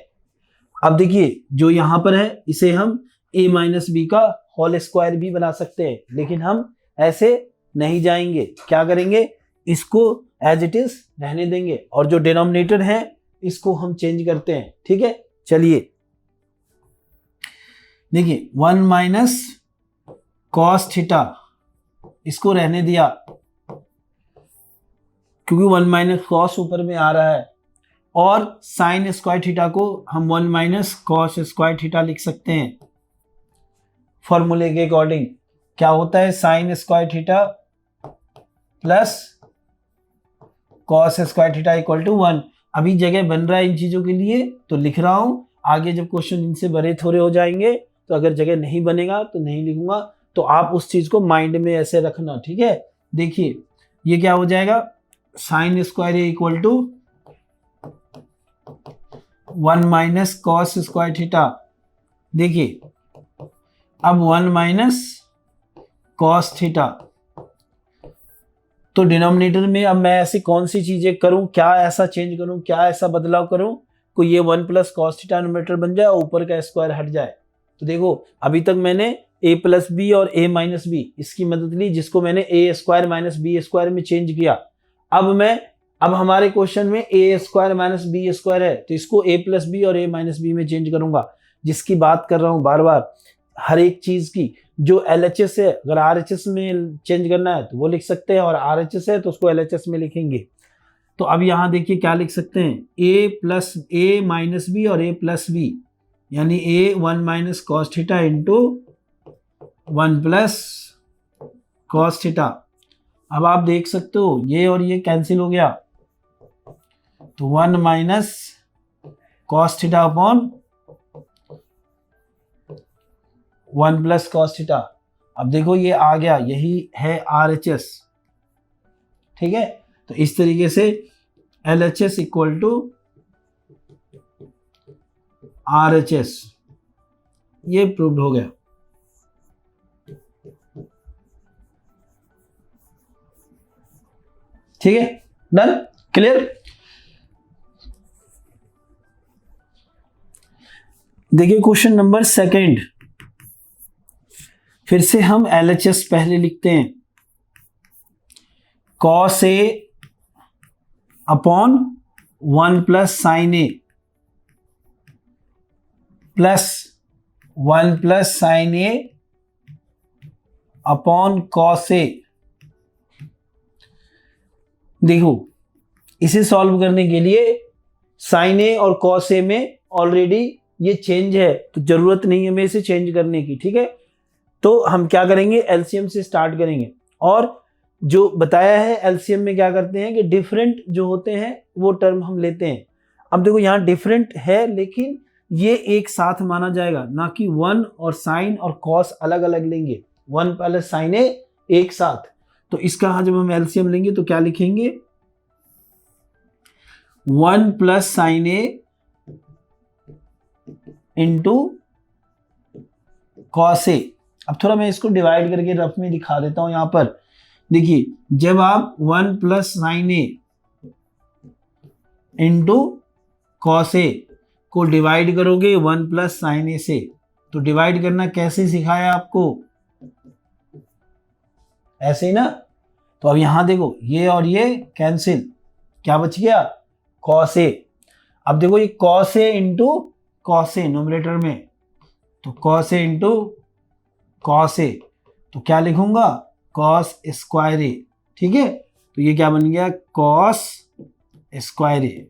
अब देखिए जो यहां पर है इसे हम a - b का होल स्क्वायर भी बना सकते हैं, लेकिन हम ऐसे नहीं जाएंगे, क्या करेंगे इसको एज इट इज रहने देंगे और जो डिनोमिनेटर है इसको हम चेंज करते हैं, ठीक है। चलिए देखिए 1 - cos थीटा इसको रहने दिया क्योंकि 1 - cos ऊपर में आ रहा है, और साइन स्क्वायर थीटा को हम 1 - cos स्क्वायर थीटा लिख सकते हैं। फॉर्मूले के अकॉर्डिंग क्या होता है sine square theta plus cos square theta equal to 1। अभी जगह बन रहा है इन चीजों के लिए तो लिख रहा हूं, आगे जब क्वेश्चन इनसे बड़े थोड़े हो जाएंगे तो अगर जगह नहीं बनेगा तो नहीं लिखूंगा, तो आप उस चीज को माइंड में ऐसे रखना, ठीक है। देखिए ये क्या हो जाएगा sine square equal to 1 - cos square theta. देखिए अब 1 - cos थीटा तो डिनोमिनेटर में अब मैं ऐसी कौन सी चीजें करूं, क्या ऐसा चेंज करूं, क्या ऐसा बदलाव करूं को ये 1 प्लस कॉस थीटा न्यूमरेटर बन जाए और ऊपर का स्क्वायर हट जाए। तो देखो अभी तक मैंने a प्लस बी और a माइनस बी इसकी मदद ली, जिसको मैंने a square minus b square में चेंज किया। अब हमारे क्वेश्चन में a square minus b square है, तो इसको a प्लस बी और a माइनस बी में चेंज करूंगा, जिसकी बात कर रहा हूं बार बार हर एक चीज की। जो LHS है अगर RHS में चेंज करना है तो वो लिख सकते हैं, और RHS है तो उसको LHS में लिखेंगे। तो अब यहां देखिए क्या लिख सकते हैं, a plus a minus b और a प्लस बी, यानी a 1 minus cos theta into 1 plus cos theta. अब आप देख सकते हो ये और ये कैंसिल हो गया, तो 1 minus cos theta upon 1 plus cos theta. अब देखो ये आ गया, यही है RHS, ठीक है। तो इस तरीके से LHS इक्वल टू RHS ये प्रूव्ड हो गया। ठीक है, डन, क्लियर। देखिए क्वेश्चन नंबर सेकंड, फिर से हम LHS पहले लिखते हैं, cos A upon 1 plus sign A plus 1 plus sign A upon cos A। देखो इसे सॉल्व करने के लिए साइन A और cos A में ऑलरेडी ये चेंज है, तो जरूरत नहीं है हमें इसे चेंज करने की, ठीक है। तो हम क्या करेंगे, एलसीएम से स्टार्ट करेंगे, और जो बताया है एलसीएम में क्या करते हैं कि डिफरेंट जो होते हैं वो टर्म हम लेते हैं। अब देखो यहाँ डिफरेंट है लेकिन ये एक साथ माना जाएगा, ना कि 1 और साइन और कॉस अलग अलग लेंगे, 1 प्लस साइन ए एक साथ। तो इसका जब हम एलसीएम लेंगे तो क्या लिखेंगे, 1 plus sine A into cos A. अब थोड़ा मैं इसको डिवाइड करके रफ में दिखा देता हूं। यहां पर देखिए जब आप 1 प्लस साइन ए इंटू कॉस ए को डिवाइड करोगे 1 प्लस साइन ए से, तो डिवाइड करना कैसे सिखाया आपको, ऐसे ही ना। तो अब यहां देखो ये और ये कैंसिल, क्या बच गया, कॉस ए। अब देखो ये cos A into cos A numerator में, तो कॉस ए इंटू कॉस ए, तो क्या लिखूंगा, कॉस स्क्वायर ए, ठीक है। तो ये क्या बन गया, कॉस स्क्वायर ए।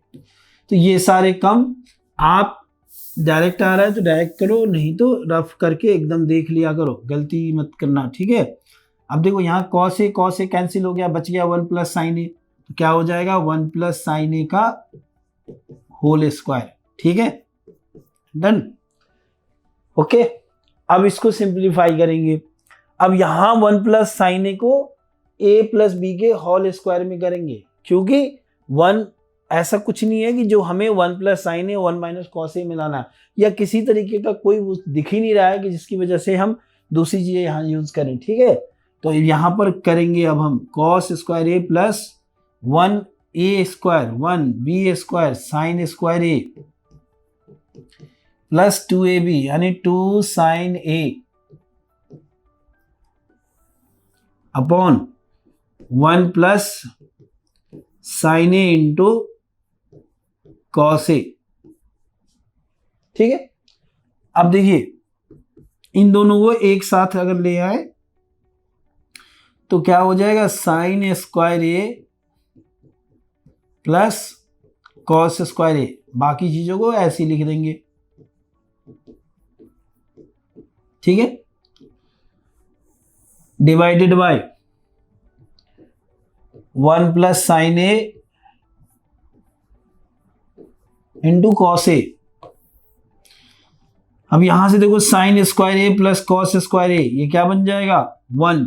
तो ये सारे कम, आप डायरेक्ट आ रहा है तो डायरेक्ट करो, नहीं तो रफ करके एकदम देख लिया करो, गलती मत करना, ठीक है। अब देखो यहाँ कॉस ए कैंसिल हो गया, बच गया 1 प्लस साइन ए, तो क्या हो जाएगा 1 प्लस साइन ए का होल स्क्वायर, ठीक है, डन, ओके। अब इसको सिंप्लीफाई करेंगे। अब यहां 1 प्लस साइन ए को a प्लस बी के होल स्क्वायर में करेंगे, क्योंकि 1 ऐसा कुछ नहीं है कि जो हमें 1 plus sine A 1 minus cos ए मिलाना है, या किसी तरीके का कोई दिख ही नहीं रहा है कि जिसकी वजह से हम दूसरी चीजें यहाँ यूज करें, ठीक है। तो यहाँ पर करेंगे अब हम cos square A plus 1 A square 1 B square sine square A plus 2ab यानी 2 sine A upon 1 plus sine A into cos A, ठीक है। अब देखिए इन दोनों को एक साथ अगर ले आए तो क्या हो जाएगा, sine square A plus cos square A, बाकी चीजों को ऐसे ही लिख देंगे, ठीक है। Divided by 1 plus sine A into cos A. अब यहां से देखो sine square A plus cos square A, ये क्या बन जाएगा 1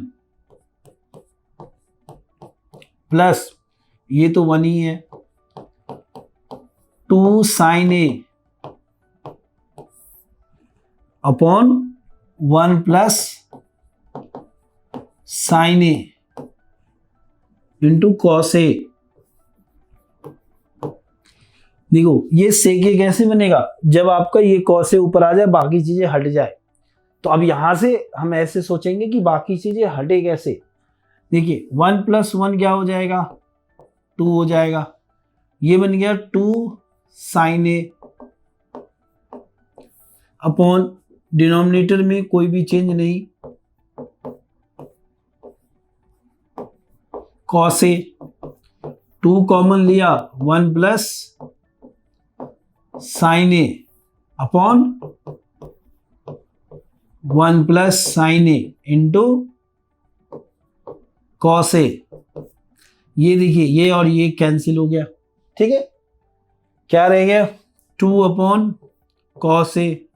प्लस ये तो 1 ही है 2 sine A upon 1 plus sine A into cos A. देखो ये सेक ए कैसे बनेगा, जब आपका ये कॉस ए ऊपर आ जाए बाकी चीजें हट जाए। तो अब यहां से हम ऐसे सोचेंगे कि बाकी चीजें हटे कैसे। देखिए 1 + 1 क्या हो जाएगा, 2 हो जाएगा। ये बन गया 2 sin ए अपॉन डिनोमिनेटर में कोई भी चेंज नहीं, cos ए। 2 कॉमन लिया, 1 + sin ए अपॉन 1 + sin ए इंटू cos ए। ये देखिए ये और ये कैंसिल हो गया, ठीक है। क्या रह गया, 2/cos ए,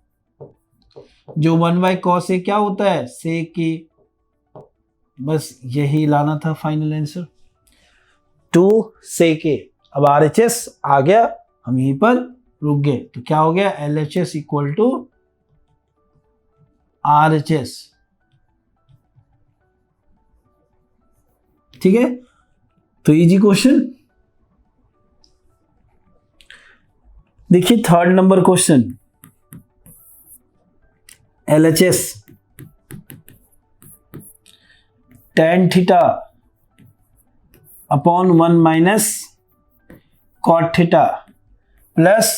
जो 1/cos ए क्या होता है, sec ए। बस यही लाना था फाइनल आंसर, 2 sec ए। अब RHS आ गया, हम यहीं पर रुक गए। तो क्या हो गया, LHS इक्वल टू RHS, ठीक है। तो इजी क्वेश्चन। देखिए 3rd number question, LHS tan theta upon 1 - cot theta plus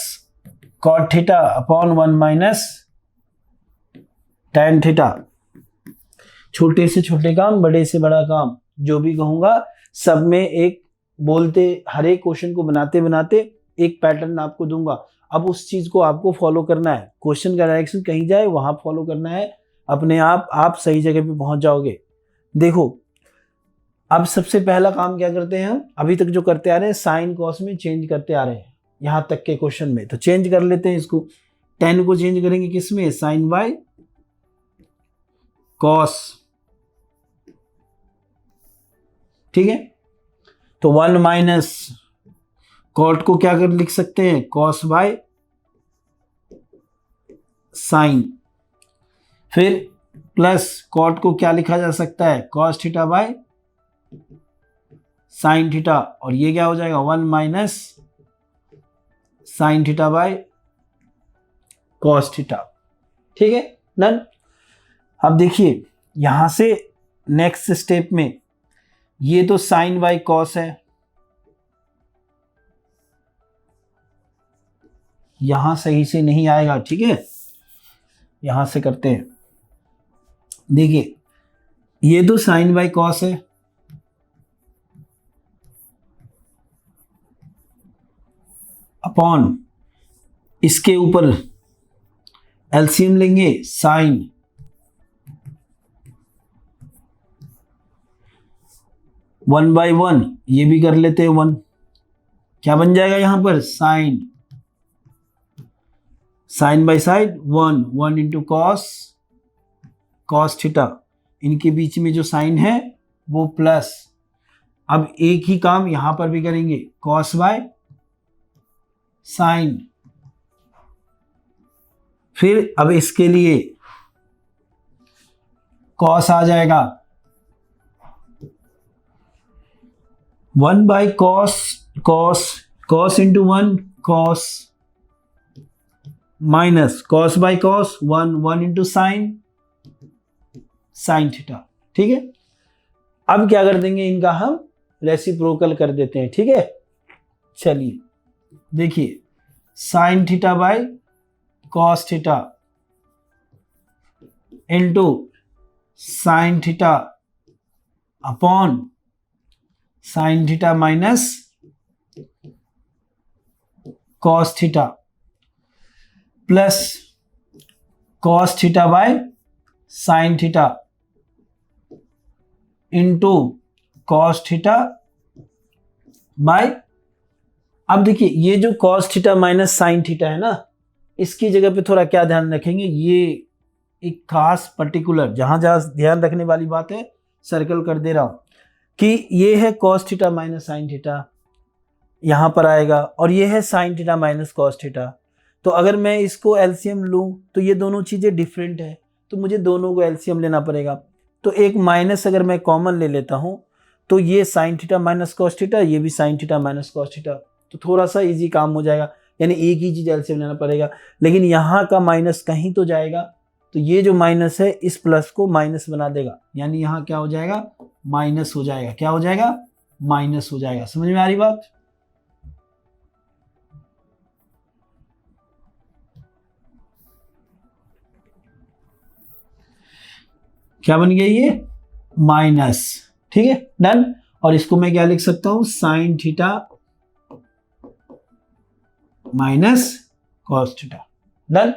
cot theta upon 1 - tan theta. छोटे से छोटे काम, बड़े से बड़ा काम, जो भी कहूंगा सब में एक बोलते, हर एक क्वेश्चन को बनाते बनाते एक पैटर्न आपको दूंगा। अब उस चीज को आपको फॉलो करना है, क्वेश्चन का डायरेक्शन कहीं जाए वहां फॉलो करना है, अपने आप सही जगह पे पहुंच जाओगे। देखो अब सबसे पहला काम क्या करते हैं हम, अभी तक जो करते आ रहे हैं साइन कॉस में चेंज करते आ रहे हैं यहां तक के क्वेश्चन में। तो चेंज कर लेते हैं इसको, 10 को चेंज करेंगे किस में, साइन बाय कॉस, ठीक है। तो 1 - कॉट को क्या कर लिख सकते हैं, कॉस बाय साइन। फिर प्लस कॉट को क्या लिखा जा सकता है, cos theta by sine theta. और ये क्या हो जाएगा, 1 - sine theta by cos theta, ठीक है। डन। अब देखिए यहां से नेक्स्ट स्टेप में, ये तो साइन बाय कॉस है, यहां सही से नहीं आएगा, ठीक है। यहां से करते हैं, देखिए ये तो साइन बाय कॉस है, अपॉन इसके ऊपर एलसीएम लेंगे, साइन 1/1, ये भी कर लेते हैं 1। क्या बन जाएगा यहां पर, sine, sine by side 1 into cos theta, इनके बीच में जो साइन है वो प्लस। अब एक ही काम यहां पर भी करेंगे, कॉस बाय साइन। फिर अब इसके लिए कॉस आ जाएगा 1/cos into 1 cos, minus cos by cos 1 into sine theta, ठीक है। अब क्या कर देंगे, इनका हम रेसिप्रोकल कर देते हैं, ठीक है। चलिए देखिए, sine theta by cos theta into sine theta upon sine theta minus cos theta plus cos theta by sine theta into cos theta by. अब देखिए ये जो cos theta minus sine theta है ना, इसकी जगह पे थोड़ा क्या ध्यान रखेंगे, ये एक खास पर्टिकुलर जहां जहां ध्यान रखने वाली बात है सर्कल कर दे रहा हूं, कि ये है cos theta minus sine theta, यहां पर आएगा, और ये है sign theta minus cos theta. तो अगर मैं इसको एलसीएम लूं तो ये दोनों चीजें डिफरेंट है, तो मुझे दोनों को एलसीएम लेना पड़ेगा। तो एक माइनस अगर मैं कॉमन ले लेता हूं तो ये sine theta minus cos theta, ये भी sign theta minus cos theta, तो थोड़ा सा इजी काम हो जाएगा, यानी एक ही चीज एलसीएम लेना पड़ेगा। लेकिन यहाँ का माइनस कहीं तो जाएगा, तो ये जो माइनस है इस प्लस को माइनस बना देगा, यानी यहाँ क्या हो जाएगा, माइनस हो जाएगा। क्या हो जाएगा, माइनस हो जाएगा। समझ में आ रही बात? क्या बन गया ये, माइनस। ठीक है, डन। और इसको मैं क्या लिख सकता हूं, sign theta minus cos theta, done.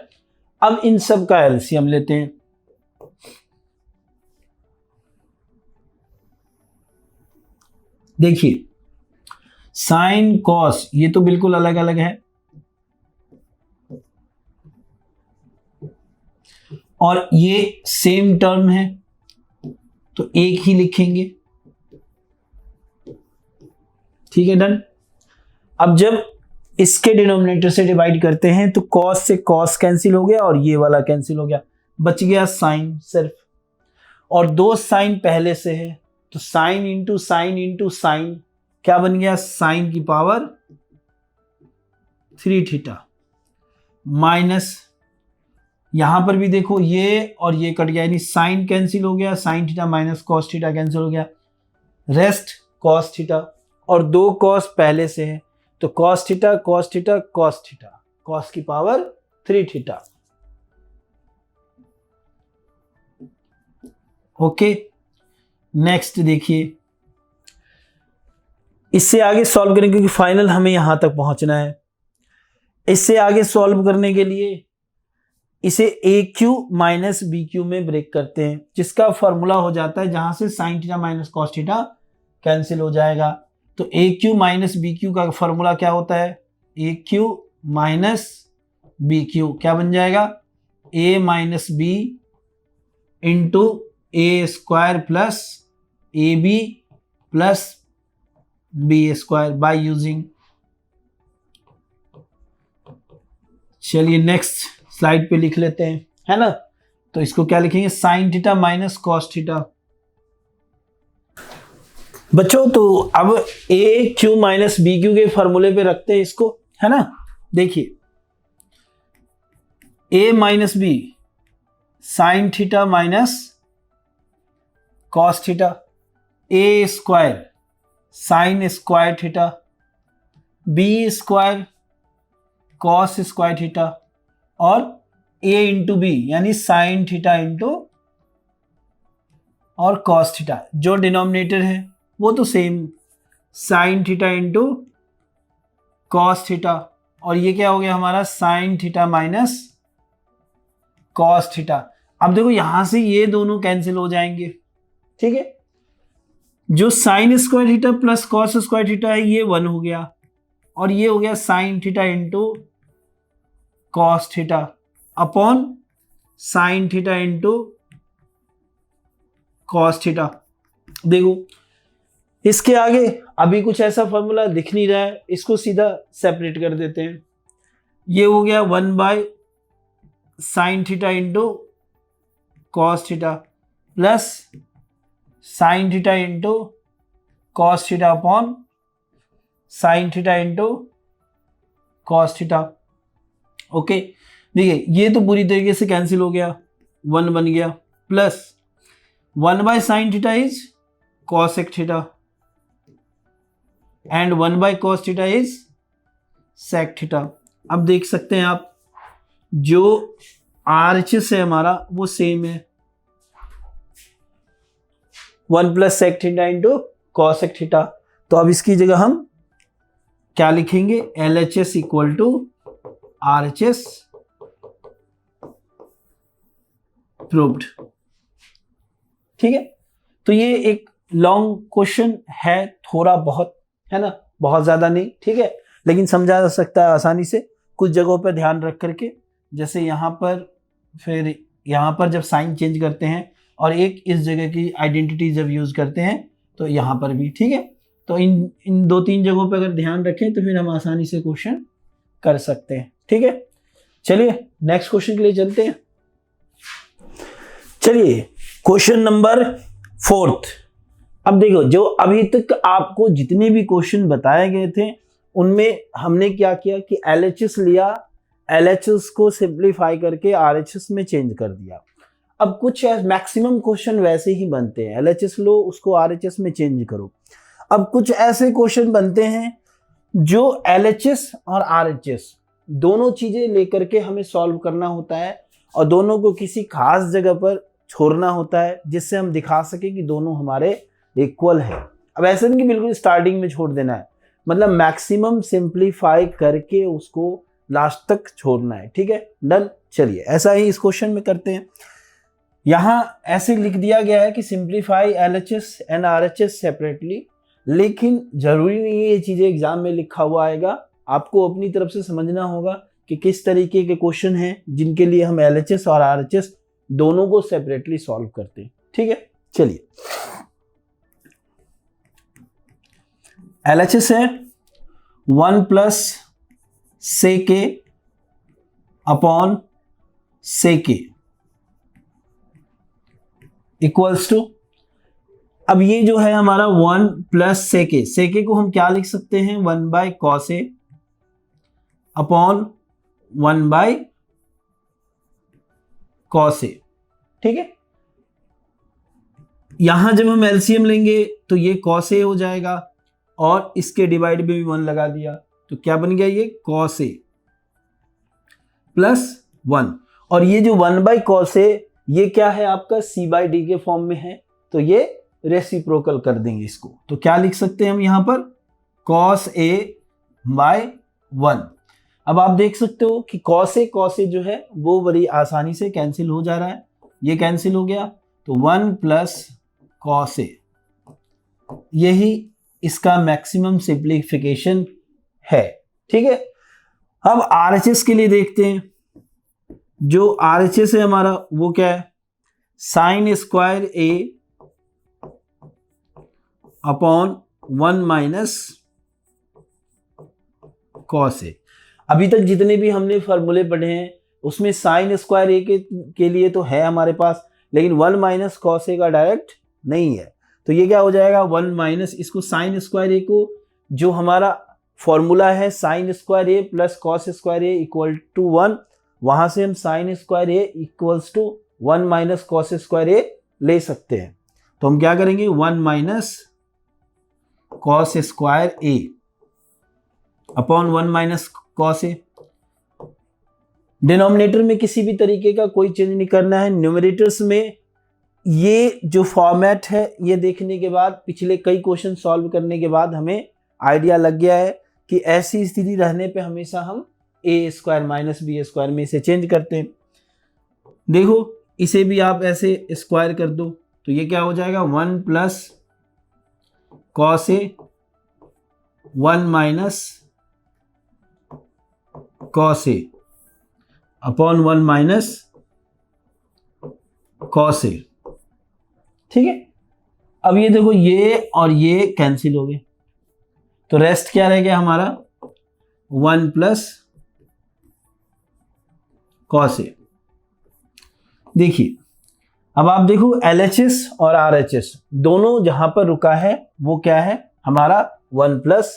अब इन सब का एलसीएम लेते हैं। देखिए साइन कॉस ये तो बिल्कुल अलग अलग है, और ये सेम टर्म है तो एक ही लिखेंगे। ठीक है, डन। अब जब इसके डिनोमिनेटर से डिवाइड करते हैं तो कॉस से कॉस कैंसिल हो गया और ये वाला कैंसिल हो गया, बच गया साइन सिर्फ। और दो साइन पहले से है तो साइन इंटू साइन क्या बन गया, साइन की पावर 3 थीटा माइनस, यहां पर भी देखो ये और ये कट गया, यानी साइन कैंसिल हो गया, sign theta minus cos theta cancel हो गया, रेस्ट कॉस थीटा। और दो कॉस पहले से है तो cos theta cos theta cos theta, cos की पावर 3 थीटा। ओके, नेक्स्ट देखिए, इससे आगे सॉल्व करेंगे क्योंकि फाइनल हमें यहां तक पहुंचना है। इससे आगे सॉल्व करने के लिए इसे A cube minus B cube में ब्रेक करते हैं, जिसका फॉर्मूला हो जाता है जहां से sine theta minus cos theta cancel हो जाएगा। तो A cube minus B cube का फॉर्मूला क्या होता है, A cube minus B cube क्या बन जाएगा, A minus B into A square plus A B plus B square by using. चलिए नेक्स्ट स्लाइड पे लिख लेते हैं, है ना। तो इसको क्या लिखेंगे, sine theta minus cos theta. बच्चों तो अब A cube minus B cube के फॉर्मूले पे रखते हैं इसको, है ना। देखिए A minus B sine theta minus cos theta, A square sine square theta, B square cos square theta, और ए इंटू बी यानी साइन थीटा इंटू और कॉस थीटा। जो डिनोमिनेटर है वो तो same, sine theta into cos theta, और ये क्या हो गया हमारा, sign theta minus cos theta. अब देखो यहां से ये दोनों कैंसिल हो जाएंगे, ठीक है। जो sign square theta plus cos square theta है ये 1 हो गया, और ये हो गया sign theta into cos theta upon sine theta into cos theta. देखो इसके आगे अभी कुछ ऐसा फॉर्मूला दिख नहीं रहा है, इसको सीधा सेपरेट कर देते हैं। ये हो गया 1 by sine theta into cos theta plus sign theta into cos theta upon sine theta into cos theta. Okay, देखिए ये तो पूरी तरीके से कैंसिल हो गया, 1 बन गया, plus 1 by sine theta is cosec theta and 1 by cos theta is sec theta. अब देख सकते हैं आप जो RHS है हमारा वो सेम है, 1 plus sec theta into cosec theta. तो अब इसकी जगह हम क्या लिखेंगे, LHS equal to RHS proved. ठीक है, तो ये एक लॉन्ग क्वेश्चन है, थोड़ा बहुत, है ना, बहुत ज्यादा नहीं, ठीक है, लेकिन समझा जा सकता है आसानी से कुछ जगहों पर ध्यान रख करके। जैसे यहाँ पर, फिर यहाँ पर जब साइन चेंज करते हैं, और एक इस जगह की आइडेंटिटी जब यूज करते हैं तो यहाँ पर भी, ठीक है। तो इन 2-3 जगहों पर अगर ध्यान रखें तो फिर हम आसानी से क्वेश्चन कर सकते हैं, ठीक है। चलिए नेक्स्ट क्वेश्चन के लिए चलते हैं। चलिए क्वेश्चन नंबर 4, अब देखो, जो अभी तक आपको जितने भी क्वेश्चन बताए गए थे उनमें हमने क्या किया कि LHS लिया, LHS को सिंप्लीफाई करके RHS में चेंज कर दिया। अब कुछ मैक्सिमम क्वेश्चन वैसे ही बनते हैं, LHS लो उसको RHS में चेंज करो। अब कुछ ऐसे क्वेश्चन बनते हैं जो LHS और RHS दोनों चीजें लेकर के हमें सॉल्व करना होता है और दोनों को किसी खास जगह पर छोड़ना होता है जिससे हम दिखा सके कि दोनों हमारे इक्वल है। अब ऐसे नहीं कि बिल्कुल स्टार्टिंग में छोड़ देना है, मतलब मैक्सिमम सिंप्लीफाई करके उसको लास्ट तक छोड़ना है। ठीक है, डन। चलिए ऐसा ही इस क्वेश्चन में करते हैं। यहां ऐसे लिख दिया गया है कि simplify LHS and RHS separately, लेकिन जरूरी नहीं है ये चीजें एग्जाम में लिखा हुआ आएगा। आपको अपनी तरफ से समझना होगा कि किस तरीके के क्वेश्चन हैं जिनके लिए हम LHS और RHS दोनों को सेपरेटली सॉल्व करते हैं। ठीक है, चलिए LHS है 1 plus sec a upon sec a equals to, अब ये जो है हमारा 1 प्लस sec a को हम क्या लिख सकते हैं 1 by cos a upon 1 by cos a। ठीक है, यहां जब हम एलसीएम लेंगे तो ये cos a हो जाएगा और इसके डिवाइड में भी 1 लगा दिया तो क्या बन गया ये cos a प्लस 1, और ये जो 1 बाई cos a ये क्या है आपका c बाई डी के फॉर्म में है तो ये रेसिप्रोकल कर देंगे इसको, तो क्या लिख सकते हैं हम यहां पर cos a बाय 1। अब आप देख सकते हो कि cos a जो है वो बड़ी आसानी से कैंसिल हो जा रहा है, ये कैंसिल हो गया तो 1 प्लस cos a, यही इसका मैक्सिमम सिंप्लीफिकेशन है। ठीक है, अब RHS के लिए देखते हैं। जो RHS है हमारा वो क्या है sine square a upon 1 minus cos a। अभी तक जितने भी हमने फॉर्मूले पढ़े हैं उसमें साइन स्क्वायर a के लिए तो है हमारे पास, लेकिन 1 माइनस cos a का डायरेक्ट नहीं है, तो ये क्या हो जाएगा 1 माइनस इसको साइन स्क्वायर a को, जो हमारा फॉर्मूला है sine square a plus cos square a equal to 1, वहां से हम sine square a equals to 1 minus cos square a ले सकते हैं। तो हम क्या करेंगे 1 minus cos square a upon 1 minus cos a। Denominator में किसी भी तरीके का कोई चेंज नहीं करना है। न्यूमरेटर्स में ये जो फॉर्मेट है ये देखने के बाद पिछले कई क्वेश्चन सॉल्व करने के बाद हमें आइडिया लग गया है कि ऐसी स्थिति रहने पे हमेशा हम a square minus b square में इसे चेंज करते हैं। देखो इसे भी आप ऐसे स्क्वायर कर दो तो ये क्या हो जाएगा 1 plus cos a 1 minus cos a upon 1 minus cos a। ठीक है, अब ये देखो ये और ये कैंसिल हो गए तो रेस्ट क्या रह गया हमारा 1 प्लस कॉस a। देखिए अब आप देखो LHS और RHS दोनों जहां पर रुका है वो क्या है हमारा 1 प्लस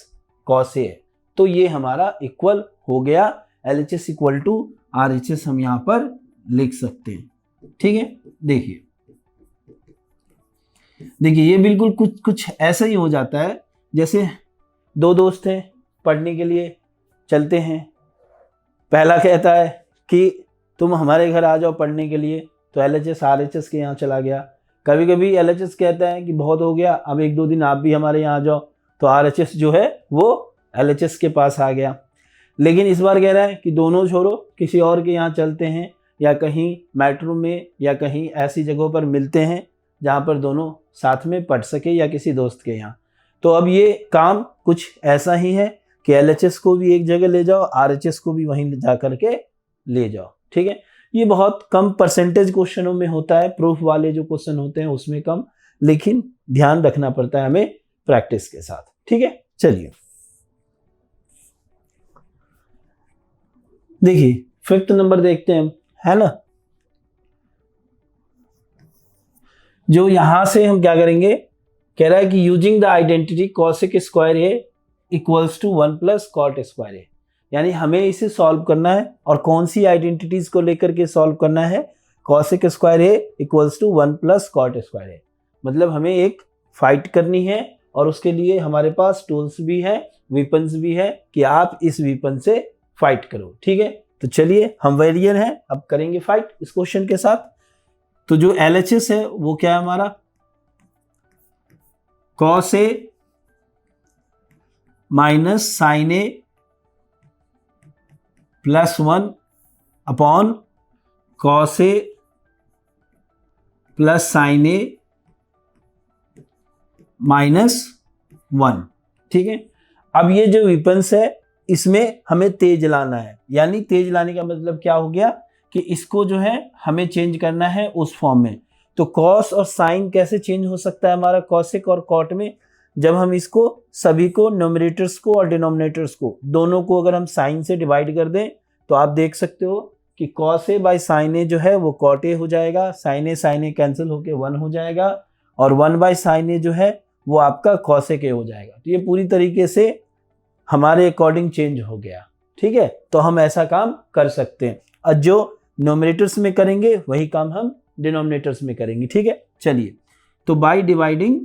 कॉस a है, तो ये हमारा इक्वल हो गया। LHS इक्वल टू RHS हम यहां पर लिख सकते हैं। ठीक है, देखिए ये बिल्कुल कुछ ऐसा ही हो जाता है जैसे दो दोस्त हैं पढ़ने के लिए चलते हैं, पहला कहता है कि तुम हमारे घर आ जाओ पढ़ने के लिए, तो LHS RHS के यहाँ चला गया। कभी कभी LHS कहता है कि बहुत हो गया अब 1-2 दिन आप भी हमारे यहाँ आ जाओ, तो RHS जो है वो LHS के पास आ गया। लेकिन इस बार कह रहा है कि दोनों छोड़ो किसी और के यहाँ चलते हैं, या कहीं मेट्रो में या कहीं ऐसी जगहों पर मिलते हैं जहाँ पर दोनों साथ में पढ़ सके या किसी दोस्त के यहाँ। तो अब ये काम कुछ ऐसा ही है कि LHS को भी एक जगह ले जाओ, RHS को भी वहीं जा करके ले जाओ। ठीक है, ये बहुत कम परसेंटेज क्वेश्चनों में होता है, प्रूफ वाले जो क्वेश्चन होते हैं उसमें कम, लेकिन ध्यान रखना पड़ता है हमें प्रैक्टिस के साथ। ठीक है, चलिए देखिए 5th नंबर देखते हैं हम, है ना। जो यहां से हम क्या करेंगे कह रहा है कि using the identity cosec square A equals to 1 plus cot square A, यानी हमें इसे सॉल्व करना है। और कौन सी आइडेंटिटीज को लेकर के सॉल्व करना है? Cosec square A equals to 1 plus cot square A. मतलब हमें एक फाइट करनी है और उसके लिए हमारे पास टूल्स भी है, वेपन्स भी है कि आप इस वेपन से फाइट करो। ठीक है, तो चलिए हम वेरियर हैं, अब करेंगे फाइट इस क्वेश्चन के साथ। तो जो LHS है वो क्या है हमारा? Cos A minus sign A plus 1 upon cos A plus sine A minus 1। ठीक है, अब ये जो वेपन्स है इसमें हमें तेज लाना है, यानी तेज लाने का मतलब क्या हो गया कि इसको जो है हमें चेंज करना है उस फॉर्म में। तो कॉस और साइन कैसे चेंज हो सकता है हमारा कॉसेक और कॉट में? जब हम इसको सभी को न्यूमरेटर्स को और डिनोमिनेटर्स को दोनों को अगर हम साइन से डिवाइड कर दें तो आप देख सकते हो कि कॉस ए बाई साइन ए जो है वो कॉट ए हो जाएगा, साइन ए कैंसिल होके 1 हो जाएगा, और 1 बाई साइन ए जो है वो आपका कॉसेक ए हो जाएगा। तो ये पूरी तरीके से हमारे अकॉर्डिंग चेंज हो गया। ठीक है, तो हम ऐसा काम कर सकते हैं और जो न्यूमरेटर्स में करेंगे वही काम हम डिनोमिनेटर्स में करेंगे। ठीक है, चलिए तो बाय डिवाइडिंग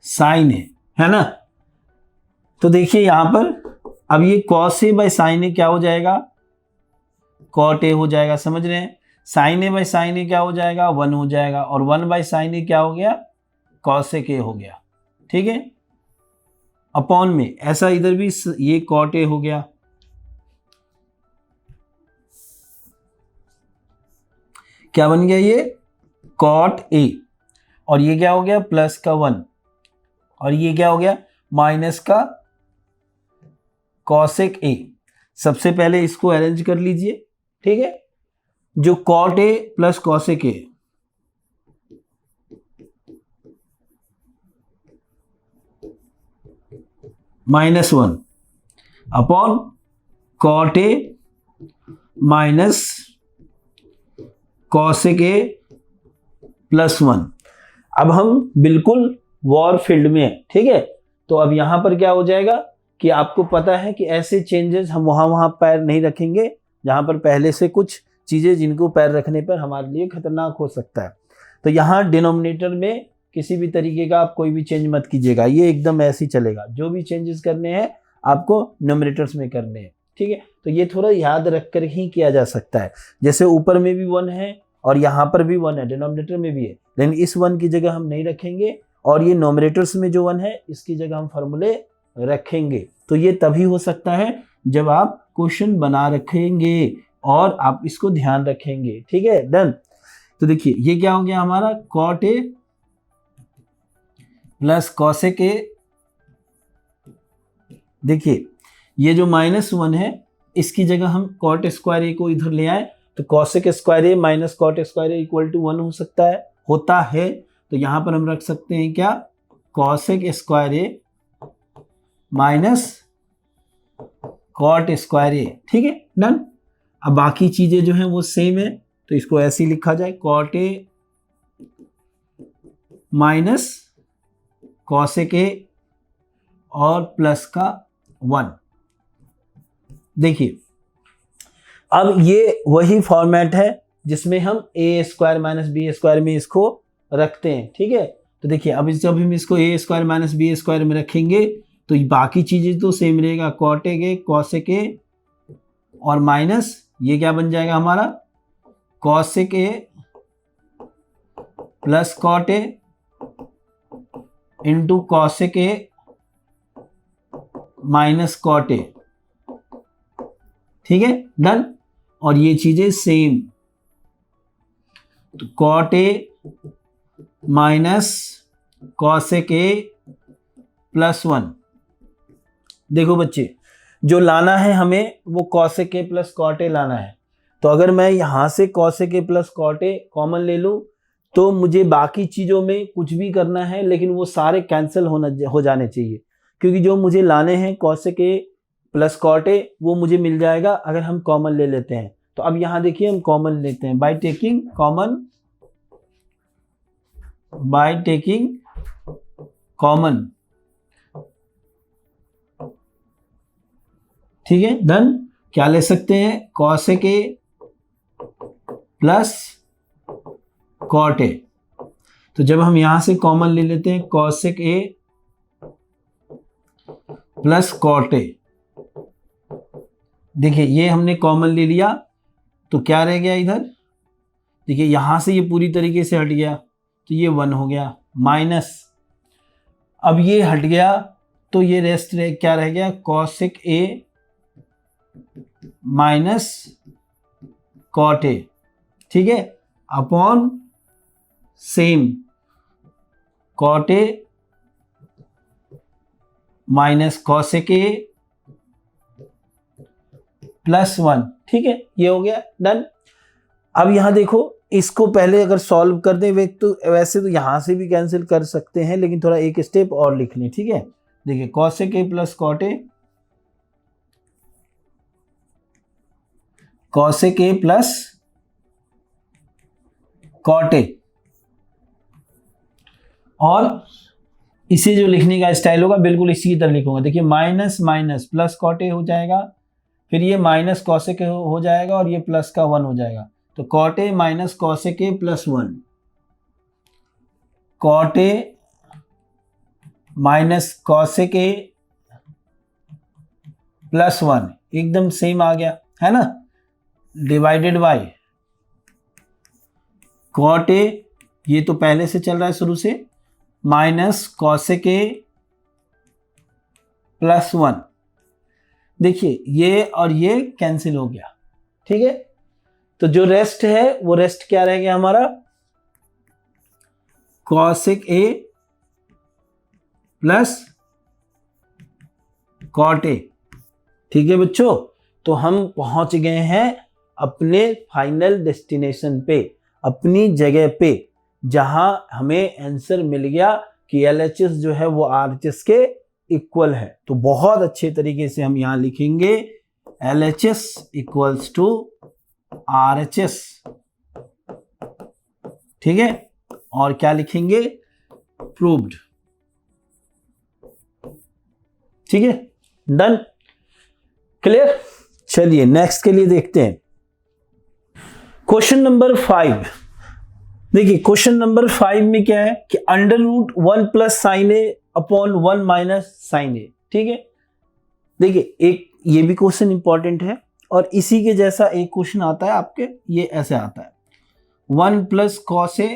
साइन है ना। तो देखिए यहां पर अब ये cos A by sine A क्या हो जाएगा? कॉट ए हो जाएगा, समझ रहे हैं। Sine A by sine A क्या हो जाएगा? 1 हो जाएगा, और 1 बाय साइन ए क्या हो गया? कॉसेक ए हो गया। ठीक है, अपॉन में ऐसा इधर भी ये कॉट ए हो गया, क्या बन गया? ये कॉट ए, और ये क्या हो गया? प्लस का 1, और ये क्या हो गया? माइनस का कॉसेक ए। सबसे पहले इसको अरेंज कर लीजिए। ठीक है, जो cot a plus cosec a -1 upon cot a minus cosec a plus 1। अब हम बिल्कुल वॉर फील्ड में है। ठीक है, तो अब यहां पर क्या हो जाएगा कि आपको पता है कि ऐसे चेंजेस हम वहां पैर नहीं रखेंगे जहां पर पहले से कुछ चीजें जिनको पैर रखने पर हमारे लिए खतरनाक हो सकता है। तो यहाँ डिनोमिनेटर में किसी भी तरीके का आप कोई भी चेंज मत कीजिएगा, ये एकदम ऐसे ही चलेगा। जो भी चेंजेस करने हैं आपको न्यूमरेटर्स में करने हैं। ठीक है, तो ये थोड़ा याद रख कर ही किया जा सकता है। जैसे ऊपर में भी 1 है और यहाँ पर भी 1 है, डिनोमिनेटर में भी है, लेकिन इस 1 की जगह हम नहीं रखेंगे, और ये न्यूमरेटर्स में जो 1 है इसकी जगह हम फॉर्मूले रखेंगे। तो ये तभी हो सकता है जब आप क्वेश्चन बना रखेंगे और आप इसको ध्यान रखेंगे। ठीक है, डन। तो देखिए ये क्या हो गया हमारा? Cot a plus cosec a. देखिए ये जो -1 है इसकी जगह हम कॉट स्क्वायर ए को इधर ले आए, तो cosec square A minus cot square A equal to 1 हो सकता है, होता है। तो यहां पर हम रख सकते हैं क्या? Cosec square A minus cot square A. ठीक है, डन। अब बाकी चीजें जो हैं वो सेम है, तो इसको ऐसे ही लिखा जाए, cot a minus cosec a और प्लस का 1। देखिए अब ये वही फॉर्मेट है जिसमें हम ए स्क्वायर माइनस बी स्क्वायर में इसको रखते हैं। ठीक है, तो देखिए अब जब हम इसको ए स्क्वायर माइनस बी स्क्वायर में रखेंगे तो बाकी चीजें तो सेम रहेगा, कॉटेक ए कॉसेक ए और माइनस ये क्या बन जाएगा हमारा? Cosec a plus cot a into cosec a minus cot ए। ठीक है, डन। और ये चीजें सेम, तो cot a minus cosec a plus 1। देखो बच्चे, जो लाना है हमें वो cosec a plus cot a लाना है। तो अगर मैं यहां से cosec a plus cot a common ले लूं तो मुझे बाकी चीजों में कुछ भी करना है लेकिन वो सारे कैंसिल हो जाने चाहिए, क्योंकि जो मुझे लाने हैं cosec a plus cot a वो मुझे मिल जाएगा अगर हम कॉमन ले लेते हैं। तो अब यहां देखिए हम कॉमन लेते हैं बाय टेकिंग कॉमन, ठीक है। देन क्या ले सकते हैं, cosec a plus cot a. तो जब हम यहां से कॉमन ले लेते हैं cosec a plus cot a, देखिए ये हमने कॉमन ले लिया तो क्या रह गया इधर, देखिए यहां से ये पूरी तरीके से हट गया तो ये 1 हो गया, माइनस अब ये हट गया तो ये रेस्ट क्या रह गया, कॉसेक ए माइनस कॉट ए, ठीक है, upon same cot a minus cosec a plus 1, ठीक है, ये हो गया डन। अब यहां देखो इसको पहले अगर सॉल्व कर दें वे तो वैसे तो यहां से भी कैंसिल कर सकते हैं लेकिन थोड़ा एक स्टेप और लिख लें, ठीक है। देखिए cosec a plus cot a, cosec a plus cot a, और इसे जो लिखने का स्टाइल होगा बिल्कुल इसी की तरह लिखूंगा। देखिए माइनस माइनस प्लस कॉट ए हो जाएगा, फिर ये माइनस कॉसेक ए हो जाएगा और ये प्लस का 1 हो जाएगा। तो cot a minus cosec a plus 1, cot a minus cosec a plus 1 एकदम सेम आ गया है ना, डिवाइडेड बाय कॉट ए, ये तो पहले से चल रहा है शुरू से, माइनस कॉसेक ए प्लस 1। देखिए ये और ये कैंसिल हो गया, ठीक है। तो जो रेस्ट है वो रेस्ट क्या रह गया हमारा, कॉसेक ए प्लस कॉट ए, ठीक है बच्चों। तो हम पहुंच गए हैं अपने फाइनल डेस्टिनेशन पे, अपनी जगह पे, जहां हमें आंसर मिल गया कि LHS जो है वो RHS के इक्वल है। तो बहुत अच्छे तरीके से हम यहां लिखेंगे LHS इक्वल्स टू RHS, ठीक है, और क्या लिखेंगे, प्रूव्ड, ठीक है, डन, क्लियर। चलिए नेक्स्ट के लिए देखते हैं क्वेश्चन नंबर 5। देखिए क्वेश्चन नंबर 5 में क्या है कि under root 1 plus sine A upon 1 minus sign ए, ठीक है। देखिए एक ये भी क्वेश्चन इंपॉर्टेंट है और इसी के जैसा एक क्वेश्चन आता है आपके, ये ऐसे आता है 1 plus cos a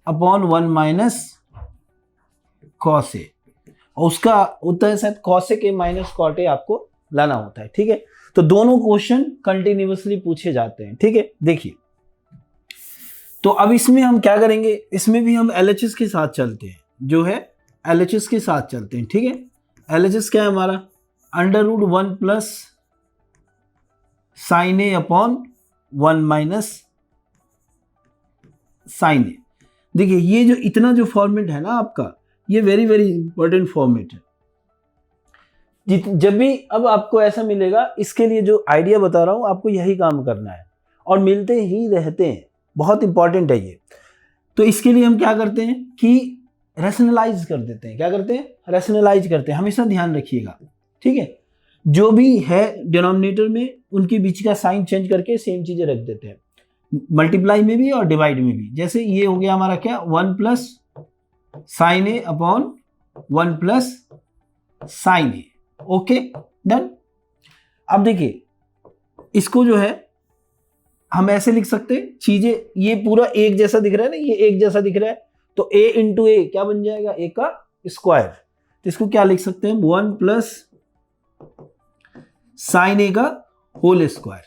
upon 1 minus cos ए, और उसका होता है शायद cosec a minus cot a आपको लाना होता है, ठीक है। तो दोनों क्वेश्चन कंटिन्यूअसली पूछे जाते हैं, ठीक है। देखिए तो अब इसमें हम क्या करेंगे, इसमें भी हम LHS के साथ चलते हैं, जो है LHS के साथ चलते हैं, ठीक है। LHS क्या है हमारा, under root 1 plus sine A upon 1 minus sign ए। देखिए ये जो इतना जो फॉर्मेट है ना आपका, ये वेरी वेरी इंपॉर्टेंट फॉर्मेट है। जब भी अब आपको ऐसा मिलेगा, इसके लिए जो आइडिया बता रहा हूं आपको यही काम करना है और मिलते ही रहते हैं, बहुत इंपॉर्टेंट है ये। तो इसके लिए हम क्या करते हैं कि रैशनलाइज कर देते हैं, क्या करते हैं, रैशनलाइज करते हैं, हमेशा ध्यान रखिएगा, ठीक है। जो भी है डिनोमिनेटर में उनके बीच का साइन चेंज करके सेम चीजें रख देते हैं, मल्टीप्लाई में भी और डिवाइड में भी। जैसे ये हो गया हमारा क्या, 1 plus sine A upon 1 plus sine A, okay done. अब देखिए इसको जो है हम ऐसे लिख सकते हैं, चीजें ये पूरा एक जैसा दिख रहा है ना, ये एक जैसा दिख रहा है, तो a इंटू ए क्या बन जाएगा, a का स्क्वायर। तो इसको क्या लिख सकते हैं, 1 प्लस साइन ए का होल स्क्वायर।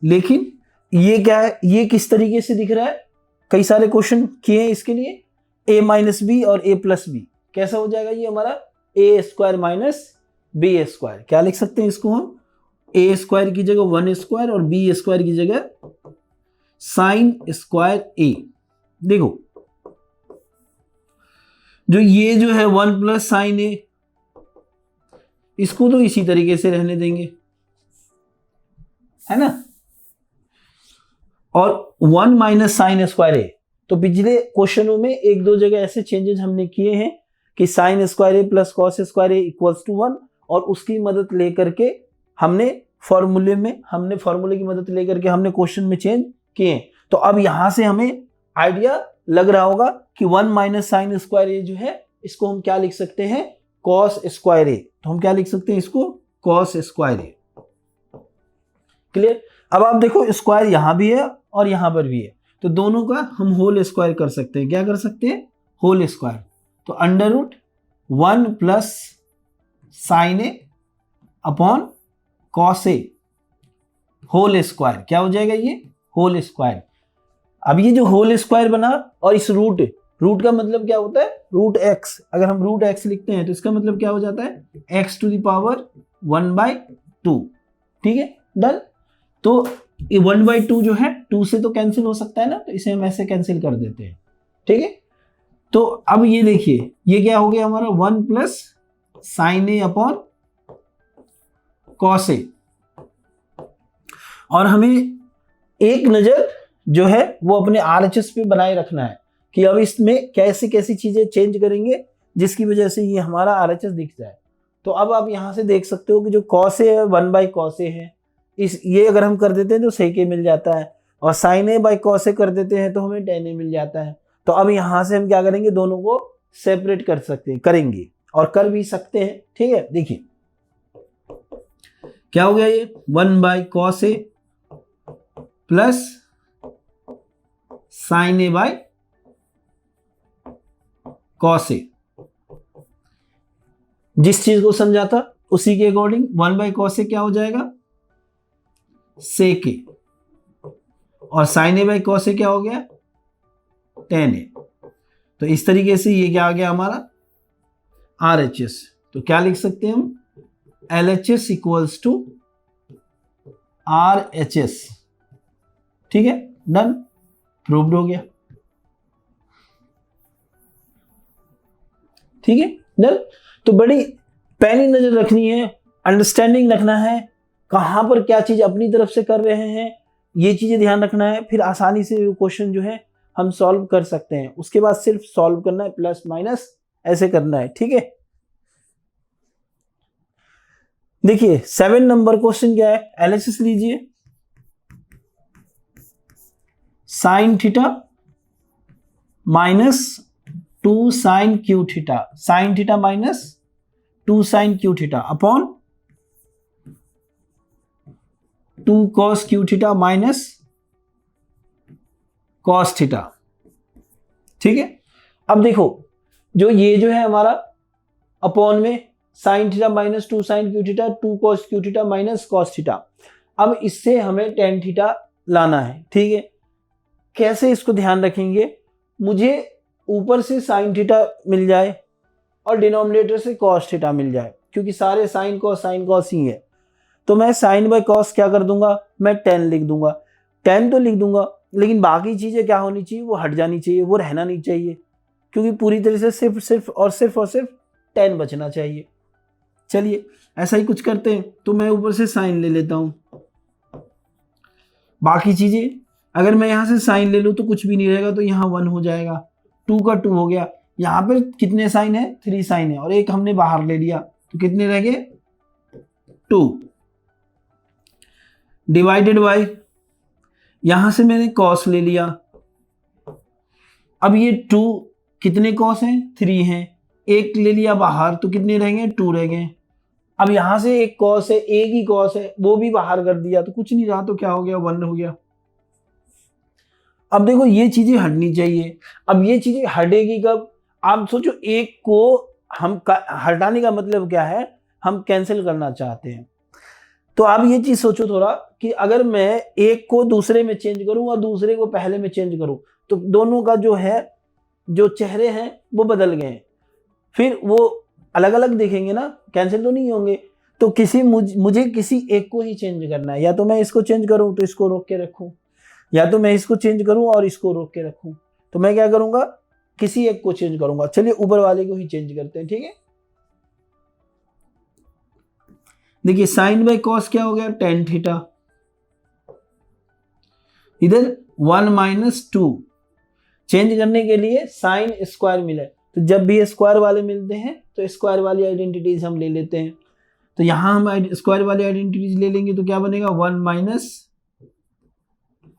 लेकिन ये क्या है, ये किस तरीके से दिख रहा है, कई सारे क्वेश्चन किए हैं इसके लिए, a माइनस बी और a प्लस बी, कैसा हो जाएगा ये हमारा a square minus b square. क्या लिख सकते हैं इसको हम, a स्क्वायर की जगह 1 स्क्वायर और b स्क्वायर की जगह साइन स्क्वायर a। देखो जो ये जो है 1 प्लस साइन ए, इसको तो इसी तरीके से रहने देंगे, है ना। और 1 माइनस साइन स्क्वायर ए, तो पिछले क्वेश्चनों में एक दो जगह ऐसे चेंजेस हमने किए हैं कि sine square A plus cos square A equals to 1, और उसकी मदद लेकर के हमने फॉर्मूले की मदद लेकर के हमने क्वेश्चन में चेंज किए। तो अब यहां से हमें आइडिया लग रहा होगा कि 1 माइनस साइन स्क्वायर ए जो है इसको हम क्या लिख सकते हैं, कॉस स्क्वायर ए। तो हम क्या लिख सकते हैं इसको, कॉस स्क्वायर ए। क्लियर। अब आप देखो स्क्वायर यहां भी है और यहां पर भी है, तो दोनों का हम होल स्क्वायर कर सकते हैं। क्या कर सकते हैं, होल स्क्वायर। तो under root 1 plus sine A upon cos A whole square, क्या हो जाएगा ये, होल स्क्वायर। अब ये जो होल स्क्वायर बना और इस रूट का मतलब क्या होता है, रूट एक्स। अगर हम रूट एक्स लिखते हैं तो इसका मतलब क्या हो जाता है, एक्स टू द पावर 1/2। ठीक है, डन। तो ये 1/2 जो है 2 से तो कैंसिल हो सकता है ना, तो इसे हम ऐसे कैंसिल कर देते हैं। ठीक है, तो अब ये देखिए ये क्या हो गया हमारा, 1 plus sine A upon cos A. और हमें एक नजर जो है वो अपने आरएचएस पे बनाए रखना है कि अब इसमें कैसी कैसी चीजें चेंज करेंगे जिसकी वजह से ये हमारा आरएचएस दिख जाए। तो अब आप यहां से देख सकते हो कि जो कॉस ए है 1/cos ए है, ये अगर हम कर देते हैं तो sec a मिल जाता है, और sin a by cos a कर देते हैं तो हमें tan a मिल जाता है। तो अब यहां से हम क्या करेंगे, दोनों को सेपरेट कर सकते हैं, करेंगे और कर भी सकते हैं। ठीक है, देखिए क्या हो गया, ये 1/cos a plus sin a by cos a। जिस चीज को समझा था उसी के अकॉर्डिंग 1/cos a क्या हो जाएगा, sec a, और sin a by cos a क्या हो गया, tan a। तो इस तरीके से ये क्या आ गया हमारा RHS। तो क्या लिख सकते हैं हम, LHS इक्वल्स टू RHS। ठीक है, डन, प्रूव्ड हो गया। ठीक है, डन। तो बड़ी पैनी नजर रखनी है, अंडरस्टैंडिंग रखना है, कहां पर क्या चीज अपनी तरफ से कर रहे हैं ये चीजें ध्यान रखना है, फिर आसानी से क्वेश्चन जो है हम सॉल्व कर सकते हैं। उसके बाद सिर्फ सॉल्व करना है, प्लस माइनस ऐसे करना है। ठीक है, देखिए 7 नंबर क्वेश्चन क्या है, एलएचएस लीजिए। Sine theta minus 2 sine cube theta, sine theta minus 2 sine cube theta upon 2 cos cube theta minus cos theta. ठीक है, अब देखो जो ये जो है हमारा अपॉन में sine theta minus 2 sine cube theta 2 cos cube theta minus cos theta. अब इससे हमें tan थीटा लाना है। ठीक है, कैसे इसको ध्यान रखेंगे, मुझे ऊपर से साइन थीटा मिल जाए और डिनोमिनेटर से cos थीटा मिल जाए, क्योंकि सारे साइन कॉस ही है। तो मैं साइन बाय कॉस क्या कर दूंगा, मैं tan लिख दूंगा। tan तो लिख दूंगा, लेकिन बाकी चीजें क्या होनी चाहिए, वो हट जानी चाहिए, वो रहना नहीं चाहिए, क्योंकि पूरी तरह से सिर्फ tan बचना चाहिए। चलिए ऐसा ही कुछ करते हैं, तो मैं ऊपर से साइन ले लेता हूं। बाकी चीजें अगर मैं यहां से साइन ले लूं तो कुछ भी नहीं रहेगा, तो यहां 1 हो जाएगा, 2 का 2 हो गया। यहां पर कितने साइन है, 3 साइन है, और एक हमने बाहर ले लिया, तो कितने रह गए, 2 डिवाइडेड बाय, यहां से मैंने कॉस ले लिया। अब ये 2 कितने कॉस हैं, 3 हैं, एक ले लिया बाहर, तो कितने रहेंगे, 2 रह गए। अब यहां से एक कॉस है, एक ही कॉस है, वो भी बाहर कर दिया, तो कुछ नहीं रहा, तो क्या हो गया, 1 हो गया। अब देखो ये चीजें हटनी चाहिए। अब ये चीजें हटेगी कब, आप सोचो, एक को हम हटाने का मतलब क्या है, हम कैंसिल करना चाहते हैं। तो आप ये चीज सोचो थोड़ा कि अगर मैं एक को दूसरे में चेंज करूं और दूसरे को पहले में चेंज करूं, तो दोनों का जो है जो चेहरे हैं वो बदल गए हैं, फिर वो अलग अलग दिखेंगे ना, कैंसिल तो नहीं होंगे। तो मुझे किसी एक को ही चेंज करना है, या तो मैं इसको चेंज करूं तो इसको रोक के रखूं, या तो मैं इसको चेंज करूं और इसको रोक के रखूं। तो मैं क्या करूंगा, किसी एक को चेंज करूंगा। चलिए ऊपर वाले को ही चेंज करते हैं। ठीक है, देखिए साइन बाय कॉस क्या हो गया, टेन थीटा, इधर 1 माइनस 2, चेंज करने के लिए साइन स्क्वायर मिला है, तो जब भी स्क्वायर वाले मिलते हैं तो स्क्वायर वाली आइडेंटिटीज हम ले लेते हैं। तो यहां हम स्क्वायर वाली आइडेंटिटीज ले लेंगे तो क्या बनेगा, 1 minus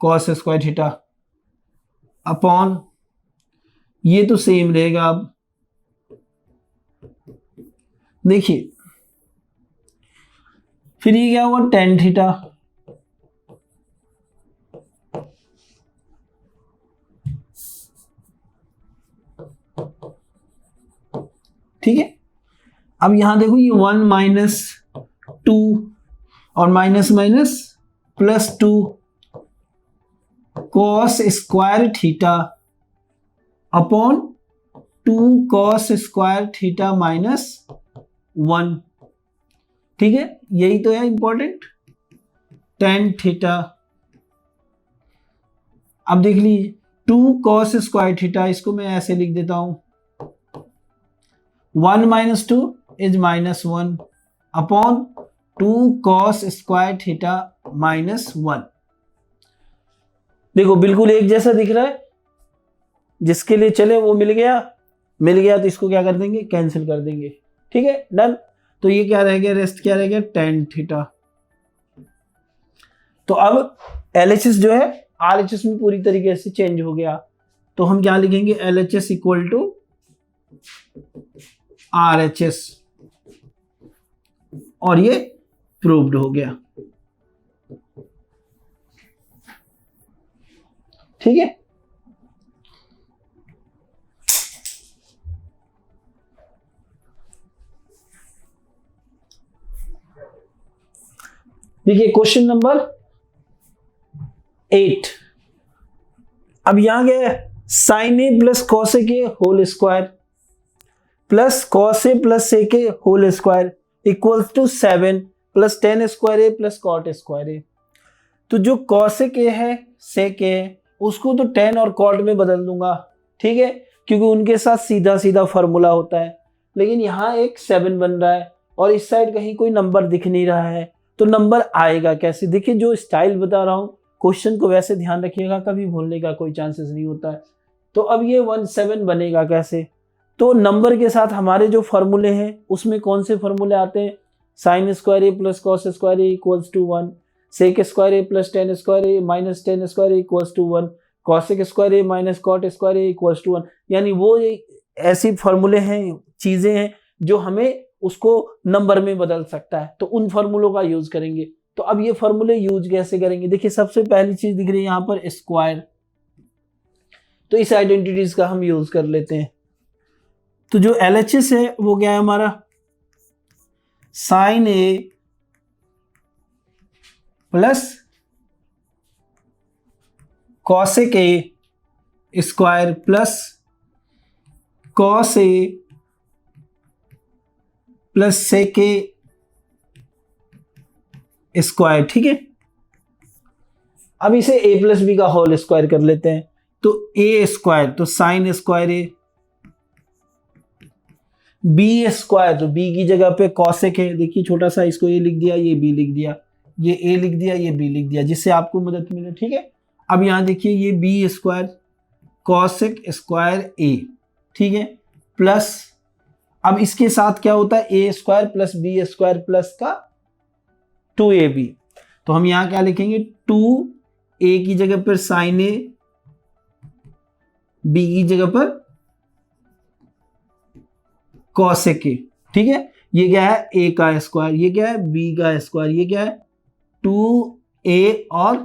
cos square theta upon, ये तो सेम रहेगा। अब देखिए फिर ये क्या हुआ, टेन थीटा, ठीक है। अब यहां देखो ये 1 माइनस 2 और minus minus plus 2 cos square theta upon 2 cos square theta minus 1, ठीक है, यही तो है इंपॉर्टेंट, टेन थीटा। अब देख लीजिए 2 कॉस स्क्वायर थीटा, इसको मैं ऐसे लिख देता हूं, 1 minus 2 is minus 1 upon 2 cos square theta minus 1। देखो बिल्कुल एक जैसा दिख रहा है, जिसके लिए चले वो मिल गया तो इसको क्या कर देंगे, कैंसिल कर देंगे, ठीक है, डन। तो ये क्या रह गया, रेस्ट क्या रह गया, टेन थीटा। तो अब LHS जो है RHS में पूरी तरीके से चेंज हो गया, तो हम क्या लिखेंगे, LHS इक्वल टू RHS, और ये प्रूव्ड हो गया, ठीक है। देखिए क्वेश्चन नंबर 8, अब यहां क्या है, sine A plus cos A के whole square plus cos A plus sec A whole square equals to 7 plus tan square A plus cot square A. तो जो कॉसेक ए है, सेक ए है, उसको तो टेन और कॉट में बदल दूंगा, ठीक है, क्योंकि उनके साथ सीधा सीधा फॉर्मूला होता है। लेकिन यहाँ एक 7 बन रहा है और इस साइड कहीं कोई नंबर दिख नहीं रहा है, तो नंबर आएगा कैसे। देखिए जो स्टाइल बता रहा हूँ, क्वेश्चन को वैसे ध्यान रखिएगा, कभी भूलने का कोई चांसेस नहीं होता है। तो अब ये 17 बनेगा कैसे, तो नंबर के साथ हमारे जो फॉर्मूले हैं उसमें कौन से फॉर्मूले आते हैं, sine square A plus cos square A equals to 1, sec square A plus tan square A minus tan square A equals to 1, cosec square A minus cot square A equals to 1। यानी वो ऐसी फॉर्मूले हैं, चीजें हैं जो हमें उसको नंबर में बदल सकता है, तो उन फॉर्मूलों का यूज करेंगे। तो अब ये फॉर्मूले यूज कैसे करेंगे, देखिए सबसे पहली चीज दिख रही है यहां पर स्क्वायर, तो इस आइडेंटिटीज का हम यूज कर लेते हैं। तो जो LHS है वो क्या है हमारा, sine A plus cosec a square plus cos A plus sec a square, ठीक है। अब इसे a प्लस बी का होल स्क्वायर कर लेते हैं, तो a स्क्वायर तो sine square a, b square तो b की जगह पे कॉसेक है, देखिए छोटा सा इसको a लिख दिया, ये b लिख दिया, ये a लिख दिया, ये b लिख दिया, जिससे आपको मदद मिले, ठीक है। अब यहां देखिए ये b square cosec square a, ठीक है, प्लस अब इसके साथ क्या होता है, a square plus b square plus का 2ab, तो हम यहां क्या लिखेंगे, 2a की जगह पर साइन a, b की जगह पर कॉसेक ए, ठीक है। ये क्या है, a का स्क्वायर, ये क्या है b का स्क्वायर, ये क्या है 2a और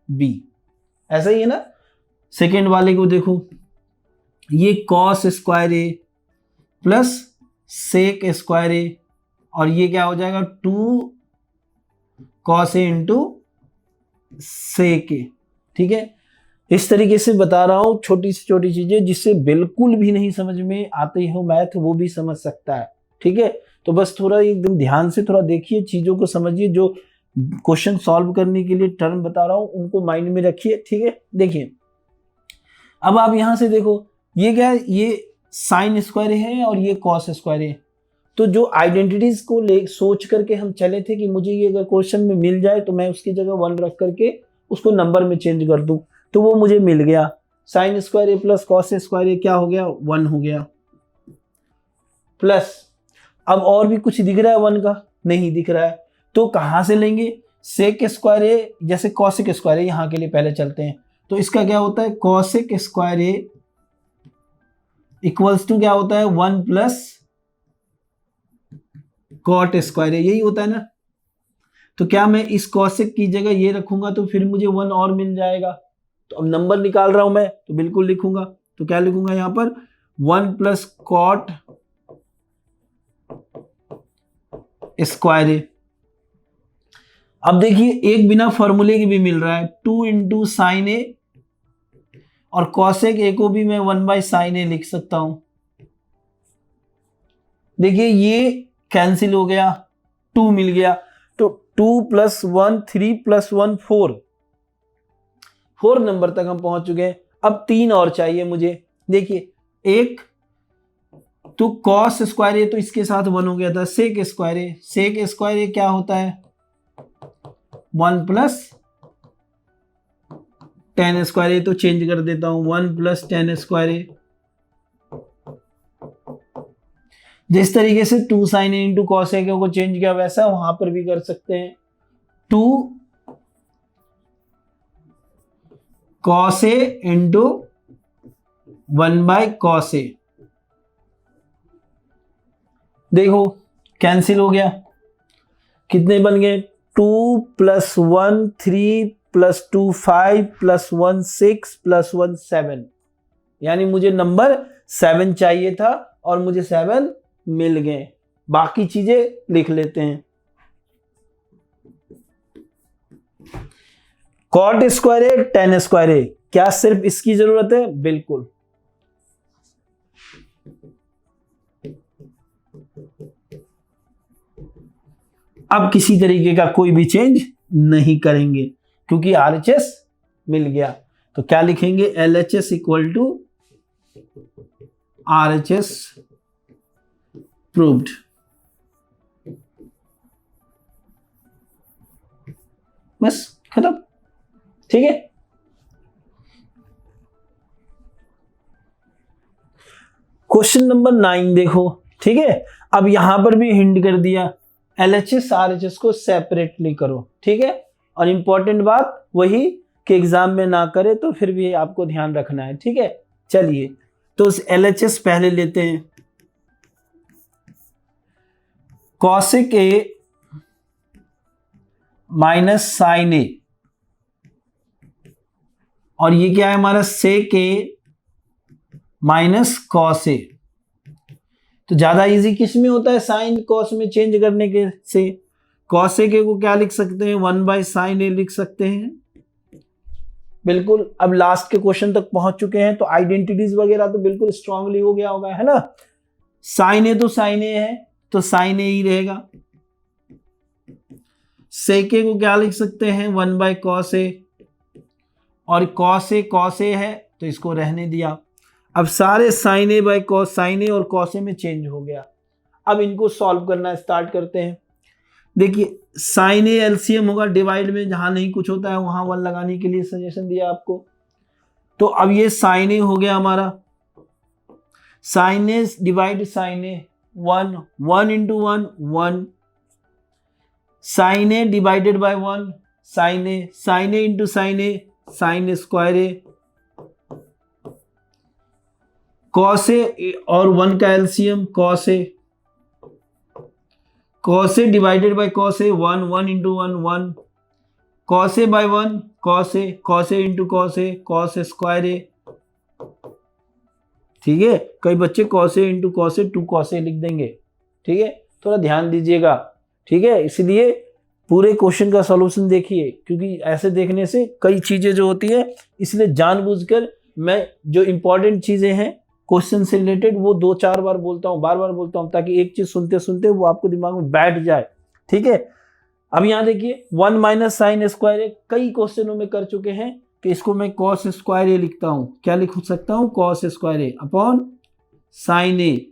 b, ऐसा ही है ना। सेकेंड वाले को देखो, ये cos square A plus sec square A, और ये क्या हो जाएगा 2 कॉस ए इंटू सेक ए, ठीक है। इस तरीके से बता रहा हूं, छोटी से छोटी चीजें जिससे बिल्कुल भी नहीं समझ में आती हो मैथ, वो भी समझ सकता है, ठीक है। तो बस थोड़ा एकदम ध्यान से थोड़ा देखिए, चीजों को समझिए, जो क्वेश्चन सॉल्व करने के लिए टर्म बता रहा हूं उनको माइंड में रखिए, ठीक है। देखिए अब आप यहां से देखो, ये क्या है, ये साइन स्क्वायर है और ये कॉस स्क्वायर है, तो जो आइडेंटिटीज को ले सोच करके हम चले थे कि मुझे ये अगर क्वेश्चन में मिल जाए तो मैं उसकी जगह 1 रख करके उसको नंबर में चेंज कर दूं, तो वो मुझे मिल गया। साइन स्क्वायर ए प्लस कॉस स्क्वायर ए क्या हो गया, 1 हो गया। प्लस अब और भी कुछ दिख रहा है 1 का, नहीं दिख रहा है, तो कहाँ से लेंगे, सेक स्क्वायर ए, जैसे कॉसेक स्क्वायर ए यहाँ के लिए पहले चलते हैं, तो इसका क्या होता है, cosec square A equals to क्या होता है, 1 प्लस कॉट स्क्वायर ए, यही होता है ना। तो क्या मैं इस कॉसेक की जगह ये रखूंगा तो फिर मुझे 1 और मिल जाएगा। तो अब नंबर निकाल रहा हूं मैं, तो बिल्कुल लिखूंगा, तो क्या लिखूंगा यहां पर, 1 प्लस कॉट स्क्वायर ए। अब देखिए एक बिना फॉर्मूले के भी मिल रहा है, 2 इंटू साइन ए, और कॉसेक ए को भी मैं 1 बाई साइन ए लिख सकता हूं। देखिए ये कैंसिल हो गया, 2 मिल गया, तो 2 प्लस 1 3 प्लस 1 4, 4 नंबर तक हम पहुंच चुके हैं। अब 3 और चाहिए मुझे। देखिए एक तो कॉस स्क्वायर ए तो इसके साथ 1 हो गया था, सेक स्क्वायर ए, सेक स्क्वायर ए क्या होता है, 1 प्लस टेन स्क्वायर ए, तो चेंज कर देता हूं 1 प्लस टेन स्क्वायर ए। जिस तरीके से 2 साइन ए इंटू कॉस ए को चेंज किया वैसा वहां पर भी कर सकते हैं, 2 cos A into 1 by cos A. देखो कैंसिल हो गया, कितने बन गए, 2 प्लस 1 3 प्लस 2 5 प्लस 1 6 प्लस 1 7, यानी मुझे नंबर 7 चाहिए था और मुझे 7 मिल गए। बाकी चीजें लिख लेते हैं। कॉट स्क्वायर ए टेन स्क्वायर ए, क्या सिर्फ इसकी जरूरत है, बिल्कुल। अब किसी तरीके का कोई भी चेंज नहीं करेंगे क्योंकि RHS मिल गया। तो क्या लिखेंगे, LHS equal to RHS proved. बस खत्म, ठीक है। क्वेश्चन नंबर 9 देखो, ठीक है। अब यहां पर भी हिंट कर दिया, LHS RHS को सेपरेटली करो, ठीक है। और इंपॉर्टेंट बात वही कि एग्जाम में ना करे तो फिर भी आपको ध्यान रखना है, ठीक है। चलिए तो उस LHS पहले लेते हैं, cosec a minus sign A, और ये क्या है हमारा, सेक ए माइनस कॉस ए। तो ज्यादा इजी किस में होता है, साइन कॉस में चेंज करने के से। कॉसेक ए को क्या लिख सकते हैं, 1 बाय साइन ए लिख सकते हैं, बिल्कुल। अब लास्ट के क्वेश्चन तक पहुंच चुके हैं, तो आइडेंटिटीज वगैरह तो बिल्कुल स्ट्रांगली हो गया होगा, है ना। साइन ए तो साइन ए है, तो साइन ए ही रहेगा। सेक ए को क्या लिख सकते हैं, 1 बाय कॉस ए, और कॉस ए है तो इसको रहने दिया। अब सारे sine A by cos, sine A और कॉस ए में चेंज हो गया। अब इनको सॉल्व करना स्टार्ट करते हैं। देखिए साइन ए एलसीएम होगा, डिवाइड में जहां नहीं कुछ होता है वहां 1 लगाने के लिए सजेशन दिया आपको। तो अब ये साइन ए हो गया हमारा, sine A divide sine A, 1 1 into 1 1, sine A divided by 1 sine A into sine A, sine square A, cos ए और 1 का LCM cos A, cos A divided by cos A, 1 1 into 1 1, cos A by 1 cos A into cos A, cos square A, ठीक है। कई बच्चे cos A into cos A 2 cos ए लिख देंगे, ठीक है, थोड़ा ध्यान दीजिएगा, ठीक है। इसलिए पूरे क्वेश्चन का सॉल्यूशन देखिए, क्योंकि ऐसे देखने से कई चीजें जो होती है, इसलिए जानबूझकर मैं जो इंपॉर्टेंट चीजें हैं क्वेश्चन से रिलेटेड वो 2-4 बार बोलता हूँ, बार बार बोलता हूँ, ताकि एक चीज सुनते सुनते वो आपको दिमाग में बैठ जाए, ठीक है। अब यहाँ देखिए 1 माइनस साइन स्क्वायर ए, कई क्वेश्चनों में कर चुके हैं कि इसको मैं कॉस स्क्वायर ए लिखता हूँ। क्या लिख सकता हूँ, cos square A upon sine A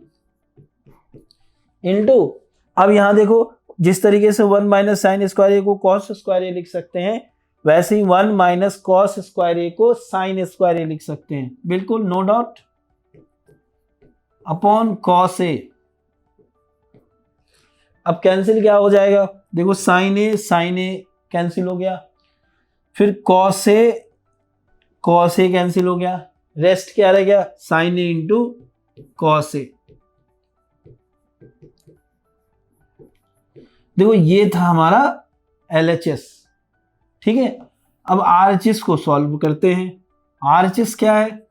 into, अब यहां देखो जिस तरीके से 1 माइनस साइन स्क्वायर ए को कॉस स्क्वायर ए लिख सकते हैं, वैसे ही 1 माइनस कॉस स्क्वायर ए को साइन स्क्वायर ए लिख सकते हैं, बिल्कुल no doubt, upon cos A. अब कैंसिल क्या हो जाएगा, देखो साइन ए कैंसिल हो गया, फिर कॉस ए कैंसिल हो गया, रेस्ट क्या रह गया, sine A into cos A. देखो ये था हमारा LHS, ठीक है। अब RHS को सॉल्व करते हैं। RHS क्या है,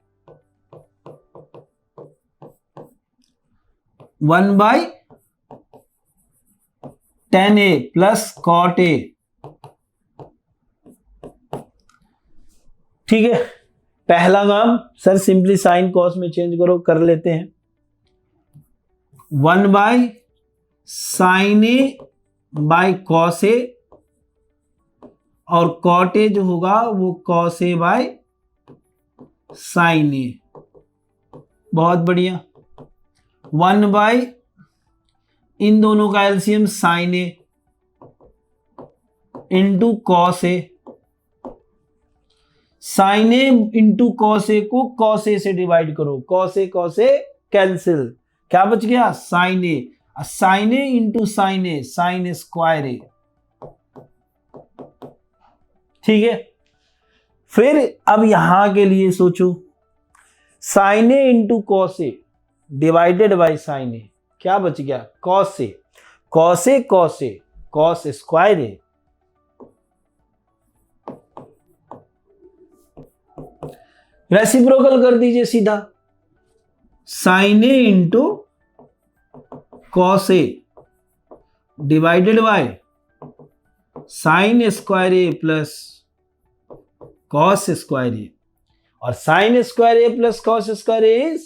1/10A प्लस कॉट ए, ठीक है। पहला काम सर सिंपली साइन कॉस में चेंज करो, कर लेते हैं। 1/sin A बाय कॉस ए, और कॉट ए जो होगा वो कॉस ए बाय साइन ए, बहुत बढ़िया। 1/ इन दोनों का एलसीएम साइन ए इंटू कॉस ए, साइन ए इंटू कॉस ए को कॉस ए से डिवाइड करो, कॉस ए कैंसिल, क्या बच गया, sine A, sine A into sine A, sine square A, ठीक है। फिर अब यहां के लिए सोचो, sine A into cos A divided by sine A, क्या बच गया, cos A, cos square A, reciprocal कर दीजिए सीधा, sine A into cos A divided by sine square A plus cos square A, और sine square A plus cos square A is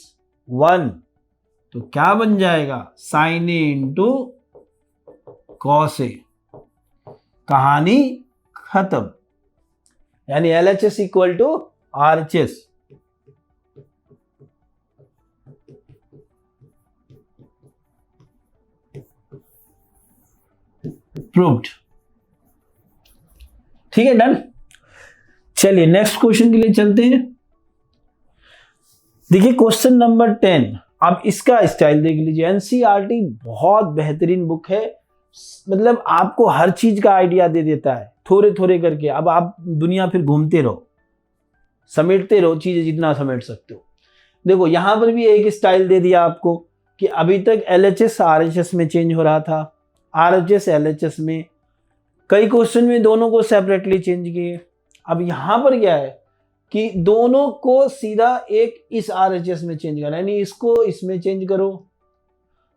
1, तो क्या बन जाएगा, sine A into cos a, कहानी खत्म। यानी LHS equal to RHS। Proved, ठीक है, डन। चलिए नेक्स्ट क्वेश्चन के लिए चलते हैं। देखिए क्वेश्चन नंबर 10, अब इसका स्टाइल देख लीजिए। NCERT बहुत बेहतरीन बुक है, मतलब आपको हर चीज का आइडिया दे देता है थोड़े थोड़े करके। अब आप दुनिया फिर घूमते रहो, समेटते रहो चीजें जितना समेट सकते हो। देखो यहां पर भी एक स्टाइल दे दिया आपको कि अभी तक LHS RHS में चेंज हो रहा था, RHS LHS में, कई क्वेश्चन में दोनों को सेपरेटली चेंज किए। अब यहां पर क्या है कि दोनों को सीधा एक इस RHS में चेंज करना, यानी इसको इसमें चेंज करो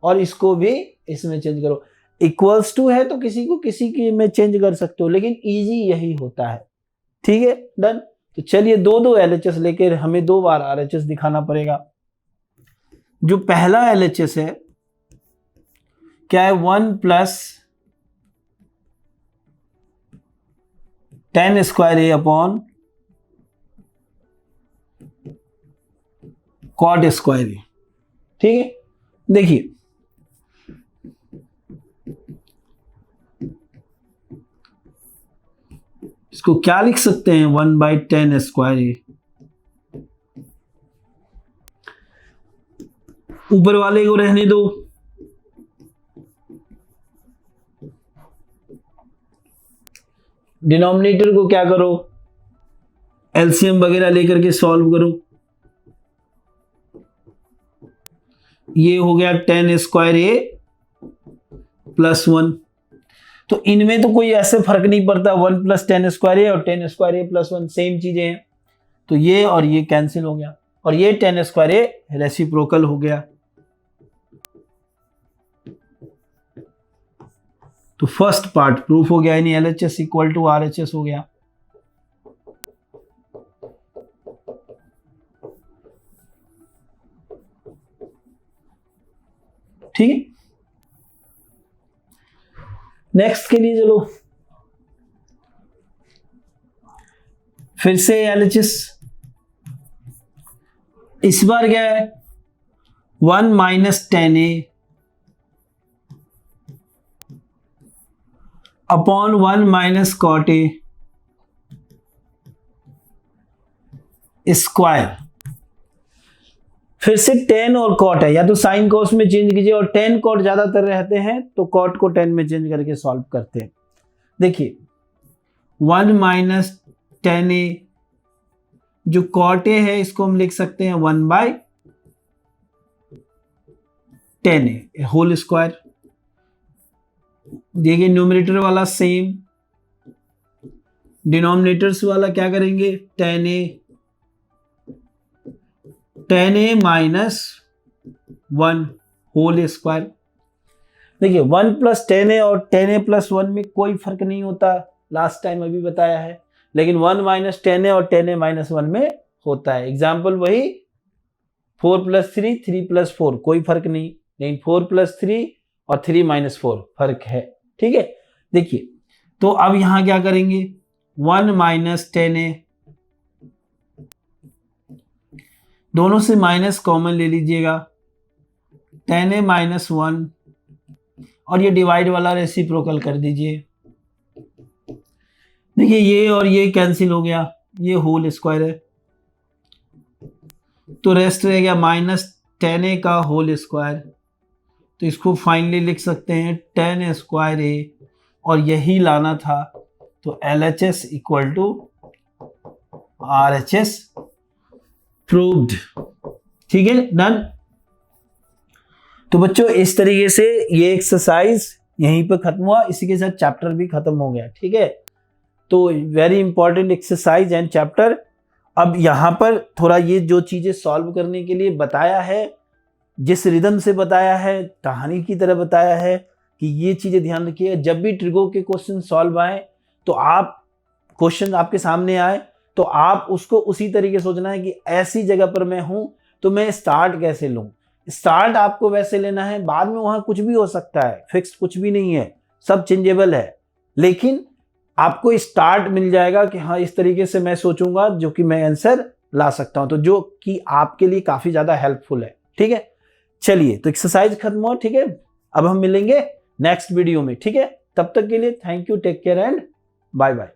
और इसको भी इसमें चेंज करो। इक्वल्स टू है तो किसी को किसी की में चेंज कर सकते हो, लेकिन इजी यही होता है, ठीक है, डन। तो चलिए दो LHS लेकर हमें 2 बार RHS दिखाना पड़ेगा। जो पहला LHS है क्या है, 1 plus 10 square A upon cot square A, ठीक है। देखिए इसको क्या लिख सकते हैं, 1/10 स्क्वायर ए, ऊपर वाले को रहने दो, डिनोमिनेटर को क्या करो, एलसीएम वगैरह लेकर के सॉल्व करो। ये हो गया 10 स्क्वायर ए प्लस 1, तो इनमें तो कोई ऐसे फर्क नहीं पड़ता, 1 प्लस 10 स्क्वायर ए और 10 स्क्वायर ए प्लस 1 सेम चीजें हैं, तो ये और ये कैंसिल हो गया, और ये 10 स्क्वायर ए रेसिप्रोकल हो गया। तो फर्स्ट पार्ट प्रूफ हो गया, यानी LHS इक्वल टू RHS हो गया। ठीक है, नेक्स्ट के लिए चलो, फिर से LHS, इस बार क्या है, 1 minus 10A upon 1 minus cot a square. फिर से टेन और कॉट है, या तो साइन कॉस में चेंज कीजिए, और टेन कॉट ज्यादातर रहते हैं तो कॉट को टेन में चेंज करके सॉल्व करते हैं। देखिए 1 माइनस टेन ए, जो कॉट ए है इसको हम लिख सकते हैं 1 by tan a whole square. देखिए न्यूमरेटर वाला सेम, डिनोमिनेटर्स वाला क्या करेंगे, tan a minus 1 whole square. देखिए 1 प्लस टेन ए और टेन ए प्लस 1 में कोई फर्क नहीं होता, लास्ट टाइम अभी बताया है, लेकिन 1 माइनस टेन ए और टेन ए माइनस 1 में होता है। एग्जाम्पल वही 4 प्लस 3, 3 प्लस 4 कोई फर्क नहीं, लेकिन 4 प्लस 3 और 3 माइनस 4 फर्क है। ठीक है, देखिए तो अब यहां क्या करेंगे, 1 माइनस टेन ए, दोनों से माइनस कॉमन ले लीजिएगा, टेन ए माइनस 1, और ये डिवाइड वाला रेसिप्रोकल कर दीजिए। देखिए ये और ये कैंसिल हो गया, ये होल स्क्वायर है, तो रेस्ट रह गया माइनस टेन ए का होल स्क्वायर। तो इसको फाइनली लिख सकते हैं टेन स्क्वायर ए, और यही लाना था, तो LHS equal to RHS proved. ठीक है, डन। तो बच्चों इस तरीके से ये एक्सरसाइज यहीं पे खत्म हुआ, इसी के साथ चैप्टर भी खत्म हो गया। ठीक है, तो very important exercise and chapter. अब यहाँ पर थोड़ा ये जो चीजें सॉल्व करने के लिए बताया है, जिस रिदम से बताया है, कहानी की तरह बताया है, कि ये चीजें ध्यान रखिए। जब भी ट्रिगो के क्वेश्चन सॉल्व आए तो आप, क्वेश्चन आपके सामने आए तो आप उसको उसी तरीके सोचना है कि ऐसी जगह पर मैं हूं तो मैं स्टार्ट कैसे लूं। स्टार्ट आपको वैसे लेना है, बाद में वहां कुछ भी हो सकता है, फिक्स कुछ भी नहीं है, सब चेंजेबल है, लेकिन आपको स्टार्ट मिल जाएगा कि हाँ इस तरीके से मैं सोचूंगा जो कि मैं आंसर ला सकता हूं, तो जो कि आपके लिए काफी ज्यादा हेल्पफुल है। ठीक है, चलिए तो एक्सरसाइज खत्म हो। ठीक है, अब हम मिलेंगे नेक्स्ट वीडियो में। ठीक है, तब तक के लिए thank you, take care and bye bye.